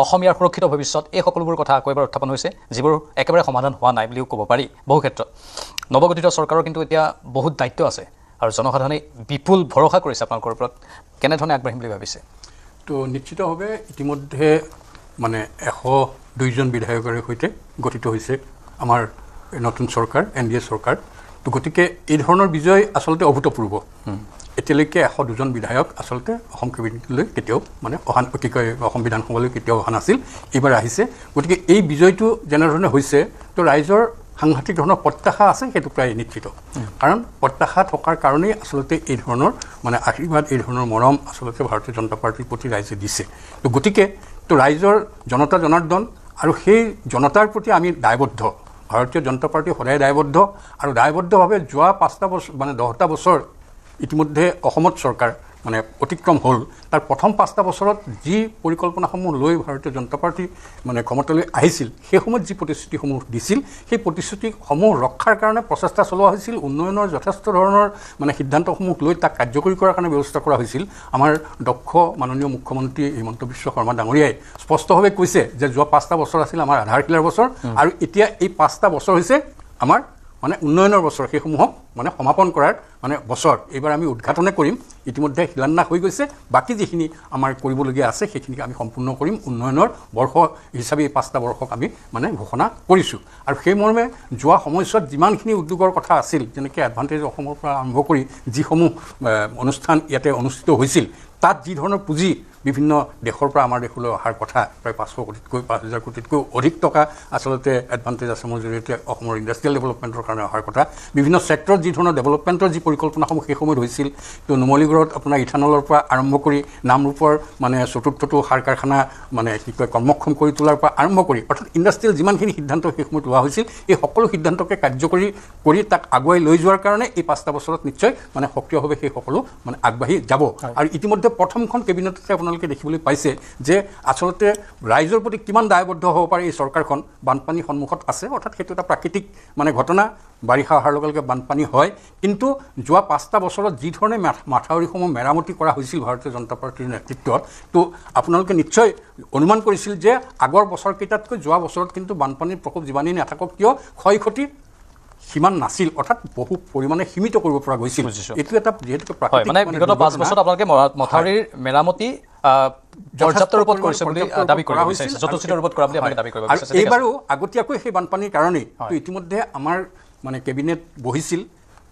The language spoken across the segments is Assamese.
অসমীয়াৰ সুৰক্ষিত ভৱিষ্যত এই সকলোবোৰ কথা আকৌ এবাৰ উত্থাপন হৈছে, যিবোৰ একেবাৰে সমাধান হোৱা নাই বুলিও ক'ব পাৰি বহু ক্ষেত্ৰত। নৱগঠিত চৰকাৰৰ কিন্তু এতিয়া বহুত দায়িত্ব আছে আৰু জনসাধাৰণে বিপুল ভৰসা কৰিছে আপোনালোকৰ ওপৰত। কেনেধৰণে আগবাঢ়িম বুলি ভাবিছে? তো নিশ্চিতভাৱে ইতিমধ্যে মানে 102জন বিধায়কৰে সৈতে গঠিত হৈছে আমাৰ নতুন চৰকাৰ, NDA চৰকাৰ। তো গতিকে এই ধৰণৰ বিজয় আচলতে অভূতপূৰ্ব। এতিয়ালৈকে 102জন বিধায়ক আচলতে অসম কেবিনেটলৈ কেতিয়াও মানে অসম বিধানসভালৈ কেতিয়াও অহা নাছিল, এইবাৰ আহিছে। গতিকে এই বিজয়টো যেনেধৰণে হৈছে, তো ৰাইজৰ সাংঘাতিক ধৰণৰ প্ৰত্যাশা আছে, সেইটো প্ৰায় নিশ্চিত। কাৰণ প্ৰত্যাশা থকাৰ কাৰণেই আচলতে এই ধৰণৰ মানে আশীৰ্বাদ, এই ধৰণৰ মৰম আচলতে ভাৰতীয় জনতা পাৰ্টীৰ প্ৰতি ৰাইজে দিছে। তো গতিকে তো ৰাইজৰ জনতা জনাৰ্দন আৰু সেই জনতাৰ প্ৰতি আমি দায়বদ্ধ। ভাৰতীয় জনতা পাৰ্টী সদায় দায়বদ্ধ আৰু দায়বদ্ধভাৱে যোৱা 5টা বছৰ মানে 10টা বছৰ ইতিমধ্যে অসমত চৰকাৰ মানে অতিক্ৰম হ'ল। তাৰ প্ৰথম 5টা বছৰত যি পৰিকল্পনাসমূহ লৈ ভাৰতীয় জনতা পাৰ্টী মানে ক্ষমতালৈ আহিছিল, সেই সময়ত যি প্ৰতিশ্ৰুতিসমূহ দিছিল, সেই প্ৰতিশ্ৰুতিসমূহ ৰক্ষাৰ কাৰণে প্ৰচেষ্টা চলোৱা হৈছিল। উন্নয়নৰ যথেষ্ট ধৰণৰ মানে সিদ্ধান্তসমূহ লৈ তাক কাৰ্যকৰী কৰাৰ কাৰণে ব্যৱস্থা কৰা হৈছিল। আমাৰ দক্ষ মাননীয় মুখ্যমন্ত্ৰী হিমন্ত বিশ্ব শৰ্মা ডাঙৰীয়াই স্পষ্টভাৱে কৈছে যে যোৱা 5টা বছৰ আছিল আমাৰ আধাৰশিলাৰ বছৰ, আৰু এতিয়া এই 5টা বছৰ হৈছে আমাৰ মানে উন্নয়নৰ বছৰ, সেইসমূহক মানে সমাপন কৰাৰ মানে বছৰ। এইবাৰ আমি উদঘাটনে কৰিম, ইতিমধ্যে শিলান্যাস হৈ গৈছে। বাকী যিখিনি আমাৰ কৰিবলগীয়া আছে সেইখিনিক আমি সম্পূৰ্ণ কৰিম। উন্নয়নৰ বৰ্ষ হিচাপে এই 5টা বৰ্ষক আমি মানে ঘোষণা কৰিছোঁ। আৰু সেই মৰ্মে যোৱা সময়ছোৱাত যিমানখিনি উদ্যোগৰ কথা আছিল, যেনেকৈ এডভান্টেজ অসমৰ পৰা আৰম্ভ কৰি যিসমূহ অনুষ্ঠান ইয়াতে অনুষ্ঠিত হৈছিল, তাত যি ধৰণৰ পুঁজি বিভিন্ন দেশৰ পৰা আমাৰ দেশলৈ অহাৰ কথা, প্ৰায় 500 কোটিতকৈ 5000 কোটিতকৈ অধিক টকা আচলতে এডভান্টেজ আছামৰ জৰিয়তে অসমৰ ইণ্ডাষ্ট্ৰিয়েল ডেভেলপমেণ্টৰ কাৰণে অহাৰ কথা। বিভিন্ন ছেক্টৰত যি ধৰণৰ ডেভেলপমেণ্টৰ যি পৰিকল্পনাসমূহ সেই সময়ত হৈছিল, তো নুমলীগড়ত আপোনাৰ ইথানলৰ পৰা আৰম্ভ কৰি নামৰূপৰ মানে চতুৰ্থটো সাৰ কাৰখানা মানে কি কয় কৰ্মক্ষম কৰি তোলাৰ পৰা আৰম্ভ কৰি, অৰ্থাৎ ইণ্ডাষ্ট্ৰিয়েল যিমানখিনি সিদ্ধান্ত সেই সময়ত লোৱা হৈছিল, এই সকলো সিদ্ধান্তকে কাৰ্যকৰী কৰি তাক আগুৱাই লৈ যোৱাৰ কাৰণে এই 5টা বছৰত নিশ্চয় মানে সক্ৰিয়ভাৱে সেই সকলো মানে আগবাঢ়ি যাব। আৰু ইতিমধ্যে প্ৰথমখন কেবিনেটতে আপোনালোকে দেখিবলৈ পাইছে যে আচলতে ৰাইজৰ প্ৰতি কিমান দায়বদ্ধ হ'ব পাৰে এই চৰকাৰখন। বানপানী সন্মুখত আছে, অৰ্থাৎ সেইটো এটা প্ৰাকৃতিক মানে ঘটনা, বাৰিষা অহাৰ লগে লগে বানপানী হয়। কিন্তু যোৱা 5টা বছৰত যি ধৰণে মাথাউৰিসমূহ মেৰামতি কৰা হৈছিল ভাৰতীয় জনতা পাৰ্টীৰ নেতৃত্বত, তো আপোনালোকে নিশ্চয় অনুমান কৰিছিল যে আগৰ বছৰকেইটাতকৈ যোৱা বছৰত কিন্তু বানপানীৰ প্ৰকোপ যিমানেই নাথাকক কিয় ক্ষয় ক্ষতি সিমান নাছিল, অৰ্থাৎ বহু পৰিমাণে সীমিত কৰিব পৰা গৈছিল। এইটো এটা যিহেতু মানে বিগত 5 বছৰত আপোনালোকে মথাউৰিৰ মেৰামতি পৰ্যাপ্ত ৰূপত কৰিছে বুলি দাবী কৰা হৈছে, যথোচিত ৰূপত কৰা বুলি আপোনালোকে দাবী কৰিব বিচাৰিছে। এইবাৰো আগতীয়াকৈ সেই বানপানীৰ কাৰণেই ইতিমধ্যে আমাৰ মানে কেবিনেট বহিছিল,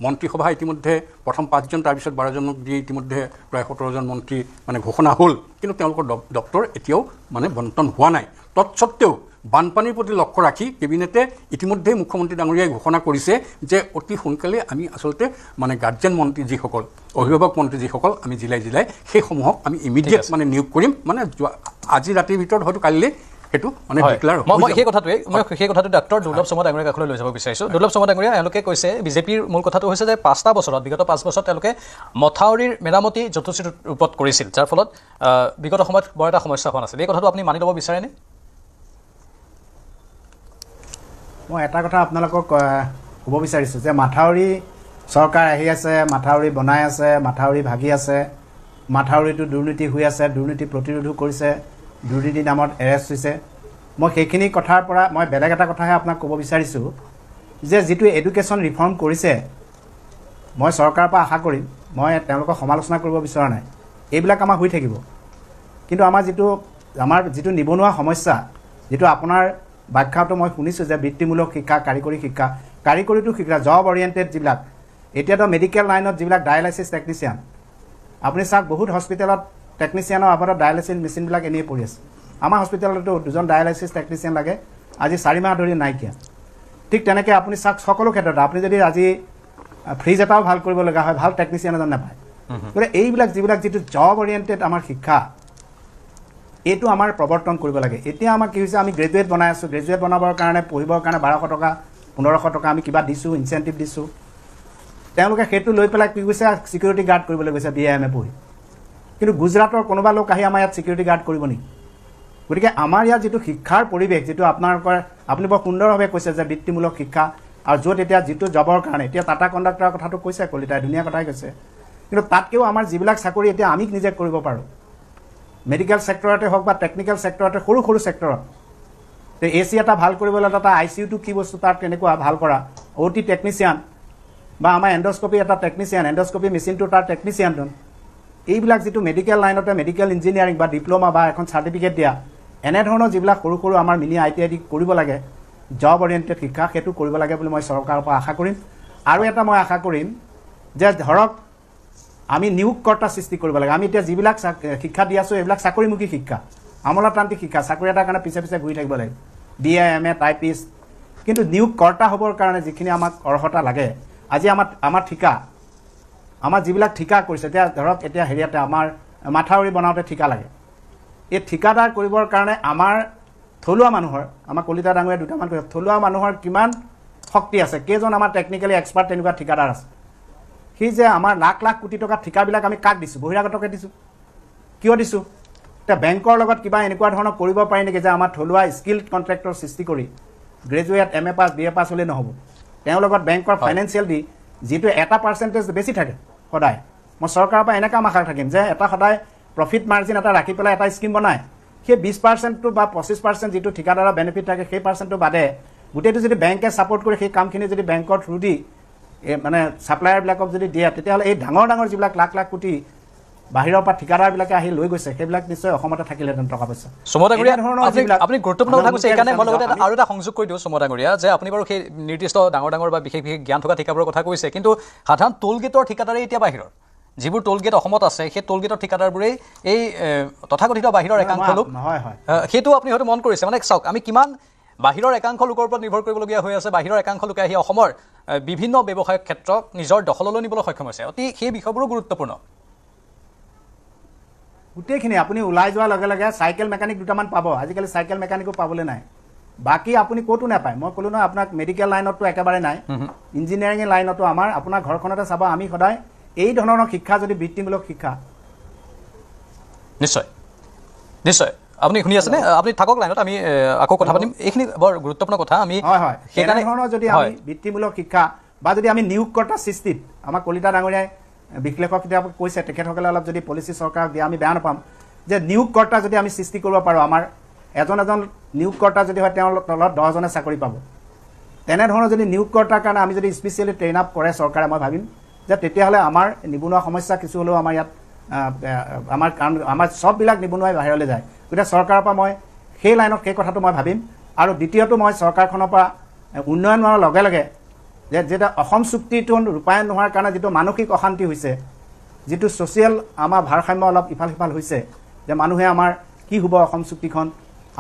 মন্ত্ৰীসভা ইতিমধ্যে প্ৰথম 5জন, তাৰপিছত 12জনক দি ইতিমধ্যে প্ৰায় 17জন মন্ত্ৰী মানে ঘোষণা হ'ল, কিন্তু তেওঁলোকৰ দপ্তৰ এতিয়াও মানে বণ্টন হোৱা নাই। তৎসত্ত্বেও বানপানীৰ প্ৰতি লক্ষ্য ৰাখি কেবিনেটে ইতিমধ্যে মুখ্যমন্ত্ৰী ডাঙৰীয়াই ঘোষণা কৰিছে যে অতি সোনকালে আমি আচলতে মানে গাৰ্জেন মন্ত্ৰী যিসকল, অভিভাৱক মন্ত্ৰী যিসকল আমি জিলাই সেইসমূহক আমি ইমিডিয়েট মানে নিয়োগ কৰিম। মানে আজি ৰাতিৰ ভিতৰত হয়তো কাইলৈ সেইটো মানে ডিক্লেয়াৰ হ'ব। মই সেই কথাটো ডাক্তৰ দুৰ্লভ চমুৱা ডাঙৰীয়াৰ কাষলৈ লৈ যাব বিচাৰিছোঁ। দুৰ্লভ চমুৱা ডাঙৰীয়া, এওঁলোকে কৈছে, বিজেপিৰ মূল কথাটো হৈছে যে 5টা বছৰত, বিগত 5 বছৰত তেওঁলোকে মথাউৰিৰ মেৰামতি যথোচিত ৰূপত কৰিছিল, যাৰ ফলত বিগত সময়ত বৰ এটা সমস্যা হোৱা নাছিল। এই কথাটো আপুনি মানি ল'ব বিচাৰেনে? মই এটা কথা আপোনালোকক ক'ব বিচাৰিছোঁ যে মাথাউৰি চৰকাৰ আহি আছে, মাথাউৰি বনাই আছে, মাথাউৰি ভাগি আছে, মাথাউৰিটো দুৰ্নীতি হৈ আছে, দুৰ্নীতি প্ৰতিৰোধো কৰিছে, দুৰ্নীতি নামত এৰেষ্ট হৈছে। মই সেইখিনি কথাৰ পৰা মই বেলেগ এটা কথাহে আপোনাক ক'ব বিচাৰিছোঁ যে যিটো এডুকেশ্যন ৰিফৰ্ম কৰিছে, মই চৰকাৰৰ পৰা আশা কৰিম, মই তেওঁলোকক সমালোচনা কৰিব বিচৰা নাই, এইবিলাক আমাৰ হৈ থাকিব। কিন্তু আমাৰ যিটো নিবনুৱা সমস্যা, যিটো আপোনাৰ ব্যাখ্যাটো মই শুনিছোঁ যে বৃত্তিমূলক শিক্ষা, কাৰিকৰীটো শিক্ষা, জব অৰিয়েণ্টেড যিবিলাক, এতিয়াতো মেডিকেল লাইনত যিবিলাক ডায়েলাইচিছ টেকনিচিয়ান, আপুনি চাওক বহুত হস্পিটেলত টেকনিচিয়ানৰ আবাদত ডায়েলাইচিছ মেচিনবিলাক এনেই পৰি আছে। আমাৰ হস্পিটেলতো 2জন ডায়েলাইচিছ টেকনিচিয়ান লাগে, আজি 4 মাহ ধৰি নাইকিয়া। ঠিক তেনেকৈ আপুনি চাওক সকলো ক্ষেত্ৰত, আপুনি যদি আজি ফ্ৰিজ এটাও ভাল কৰিব লগা হয়, ভাল টেকনিচিয়ান এজন নাপায়। গতিকে এইবিলাক যিটো জব অৰিয়েণ্টেড আমাৰ শিক্ষা, এইটো আমাৰ প্ৰৱৰ্তন কৰিব লাগে। এতিয়া আমাৰ কি হৈছে, আমি গ্ৰেজুৱেট বনাই আছোঁ, গ্ৰেজুৱেট বনাবৰ কাৰণে পঢ়িবৰ কাৰণে 1200 টকা 1500 টকা আমি কিবা দিছোঁ, ইনচেণ্টিভ দিছোঁ। তেওঁলোকে সেইটো লৈ পেলাই কি কৈছে, ছিকিউৰিটি গাৰ্ড কৰিবলৈ গৈছে BA-MA পঢ়ি। কিন্তু গুজৰাটৰ কোনোবা লোক আহি আমাৰ ইয়াত ছিকিউৰিটি গাৰ্ড কৰিব নেকি? গতিকে আমাৰ ইয়াত যিটো শিক্ষাৰ পৰিৱেশ, যিটো আপুনি বৰ সুন্দৰভাৱে কৈছে যে বৃত্তিমূলক শিক্ষা, আৰু য'ত এতিয়া যিটো জবৰ কাৰণে, এতিয়া টাটা কণ্ডাক্টৰৰ কথাটো কৈছে কলিতাই, ধুনীয়া কথাই কৈছে। কিন্তু তাতকৈও আমাৰ যিবিলাক চাকৰি এতিয়া আমি নিজে কৰিব পাৰোঁ, মেডিকেল ছেক্টৰতে হওক বা টেকনিকেল ছেক্টৰতে সৰু সৰু ছেক্টৰত তো AC এটা ভাল কৰিবলৈ এটা ICUটো কি বস্তু তাৰ তেনেকুৱা ভাল কৰা OT টেকনিচিয়ান বা আমাৰ এণ্ডস্কপি এটা টেকনিচিয়ান এণ্ডস্কপি মেচিনটো তাৰ টেকনিচিয়ানজন এইবিলাক যিটো মেডিকেল লাইনতে মেডিকেল ইঞ্জিনিয়াৰিং বা ডিপ্ল'মা বা এখন চাৰ্টিফিকেট দিয়া এনেধৰণৰ যিবিলাক সৰু সৰু আমাৰ মিনি ITI কৰিব লাগে জব অৰিয়েণ্টেড শিক্ষা সেইটো কৰিব লাগে বুলি মই চৰকাৰৰ পৰা আশা কৰিম আৰু এটা মই আশা কৰিম যে ধৰক আমি নিয়োগকৰ্তা সৃষ্টি কৰিব লাগে আমি এতিয়া যিবিলাক শিক্ষা দি আছোঁ এইবিলাক চাকৰিমুখী শিক্ষা আমোলাতান্ত্ৰিক শিক্ষা চাকৰি এটাৰ কাৰণে পিছে পিছে ঘূৰি থাকিব লাগে BA MA টাইপিষ্ট কিন্তু নিয়োগকৰ্তা হ'বৰ কাৰণে যিখিনি আমাক অৰ্হতা লাগে আজি আমাৰ ঠিকা আমাৰ যিবিলাক ঠিকা কৰিছে এতিয়া ধৰক এতিয়া হেৰিয়াতে আমাৰ মাথাউৰি বনাওঁতে ঠিকা লাগে এই ঠিকাদাৰ কৰিবৰ কাৰণে আমাৰ থলুৱা মানুহৰ আমাৰ কলিতা ডাঙৰীয়া দুটামান কৈছে থলুৱা মানুহৰ কিমান শক্তি আছে কেইজন আমাৰ টেকনিকেলি এক্সপাৰ্ট তেনেকুৱা ঠিকাদাৰ আছে সি যে আমাৰ লাখ লাখ কোটি টকা ঠিকাবিলাক আমি কাক দিছোঁ বহিৰাগতকে দিছোঁ কিয় দিছোঁ এতিয়া বেংকৰ লগত কিবা এনেকুৱা ধৰণৰ কৰিব পাৰি নেকি যে আমাৰ থলুৱা স্কিল কণ্ট্ৰেক্টৰ সৃষ্টি কৰি গ্ৰেজুৱেট MA পাছ BA পাছ হ'লেই নহ'ব তেওঁৰ লগত বেংকৰ ফাইনেন্সিয়েল দি যিটো এটা পাৰ্চেণ্টেজ বেছি থাকে সদায় মই চৰকাৰৰ পৰা এনেকুৱা আশা থাকিম যে এটা সদায় প্ৰফিট মাৰ্জিন এটা ৰাখি পেলাই এটা স্কিম বনায় সেই 20% বা 25% যিটো ঠিকাদাৰৰ বেনিফিট থাকে সেই পাৰ্চেণ্টটো বাদে গোটেইটো যদি বেংকে ছাপোৰ্ট কৰি সেই কামখিনি যদি বেংকৰ থ্ৰু দি মানে ছাপ্লায়াৰবিলাকক যদি দিয়ে তেতিয়াহ'লে এই ডাঙৰ ডাঙৰ যিবিলাক লাখ লাখ কোটি বাহিৰৰ পৰা ঠিকাদাৰবিলাকে আহি লৈ গৈছে সেইবিলাক নিশ্চয় অসমতে থাকিলেহেঁতেন টকা পইচা সুমন ডাঙৰীয়া আপুনি গুৰুত্বপূৰ্ণ কথা কৈছে এইকাৰণে মই লগতে আৰু এটা সংযোগ কৰি দিওঁ সুমন ডাঙৰীয়া যে আপুনি বাৰু সেই নিৰ্দিষ্ট ডাঙৰ ডাঙৰ বা বিশেষ বিশেষ জ্ঞান থকা ঠিকাবোৰৰ কথা কৈছে কিন্তু সাধাৰণ টোল গেটৰ ঠিকাদাৰেই এতিয়া বাহিৰৰ যিবোৰ টোল গেট অসমত আছে সেই টোল গেটৰ ঠিকাদাৰবোৰেই এই তথাকথিত বাহিৰৰ একাংশ লোক সেইটো আপুনি হয়তো মন কৰিছে মানে চাওক আমি কিমান বাহিৰৰ একাংশ লোকৰ ওপৰত নিৰ্ভৰ কৰিবলগীয়া হৈ আছে বাহিৰৰ একাংশ লোকে আহি অসমৰ বিভিন্ন ব্যৱসায়িক ক্ষেত্ৰক নিজৰ দখললৈ নিবলৈ সক্ষম হৈছে অতি সেই বিষয়বোৰো গুৰুত্বপূৰ্ণ গোটেইখিনি আপুনি ওলাই যোৱাৰ লগে লগে চাইকেল মেকানিক দুটামান পাব আজিকালি চাইকেল মেকানিকো পাবলৈ নাই বাকী আপুনি ক'তো নাপায় মই ক'লো নহয় আপোনাক মেডিকেল লাইনতো একেবাৰে নাই ইঞ্জিনিয়াৰিং লাইনতো আমাৰ আপোনাৰ ঘৰখনতে চাব আমি সদায় এই ধৰণৰ শিক্ষা যদি বৃত্তিমূলক শিক্ষা নিশ্চয় নিশ্চয় আপুনি শুনি আছেনে আপুনি থাকক লাইনত আমি আকৌ কথা পাতিম এইখিনি বৰ গুৰুত্বপূৰ্ণ কথা আমি সেইকাৰণে ধৰণৰ যদি আমি বৃত্তিমূলক শিক্ষা বা যদি আমি নিয়োগকৰ্তা সৃষ্টিত আমাৰ কলিতা ডাঙৰীয়াই বিশ্লেষক কিতাপ কৈছে তেখেতসকলে অলপ যদি পলিচি চৰকাৰক দিয়ে আমি বেয়া নাপাম যে নিয়োগকৰ্তা যদি আমি সৃষ্টি কৰিব পাৰোঁ আমাৰ এজন নিয়োগকৰ্তা যদি হয় তেওঁৰ তলত 10জনে চাকৰি পাব তেনেধৰণৰ যদি নিয়োগকৰ্তাৰ কাৰণে আমি যদি স্পেচিয়েলি ট্ৰেইন আপ কৰে চৰকাৰে মই ভাবিম যে তেতিয়াহ'লে আমাৰ নিবনুৱা সমস্যা কিছু হ'লেও আমাৰ ইয়াত আমাৰ চববিলাক নিবনুৱাই বাহিৰলৈ যায় গতিকে চৰকাৰৰ পৰা মই সেই লাইনত সেই কথাটো মই ভাবিম আৰু দ্বিতীয়টো মই চৰকাৰখনৰ পৰা উন্নয়ন হোৱাৰ লগে লগে যে যেটা অসম চুক্তিটো ৰূপায়ণ নোহোৱাৰ কাৰণে যিটো মানসিক অশান্তি হৈছে যিটো ছ'চিয়েল আমাৰ ভাৰসাম্য অলপ ইফাল সিফাল হৈছে যে মানুহে আমাৰ কি হ'ব অসম চুক্তিখন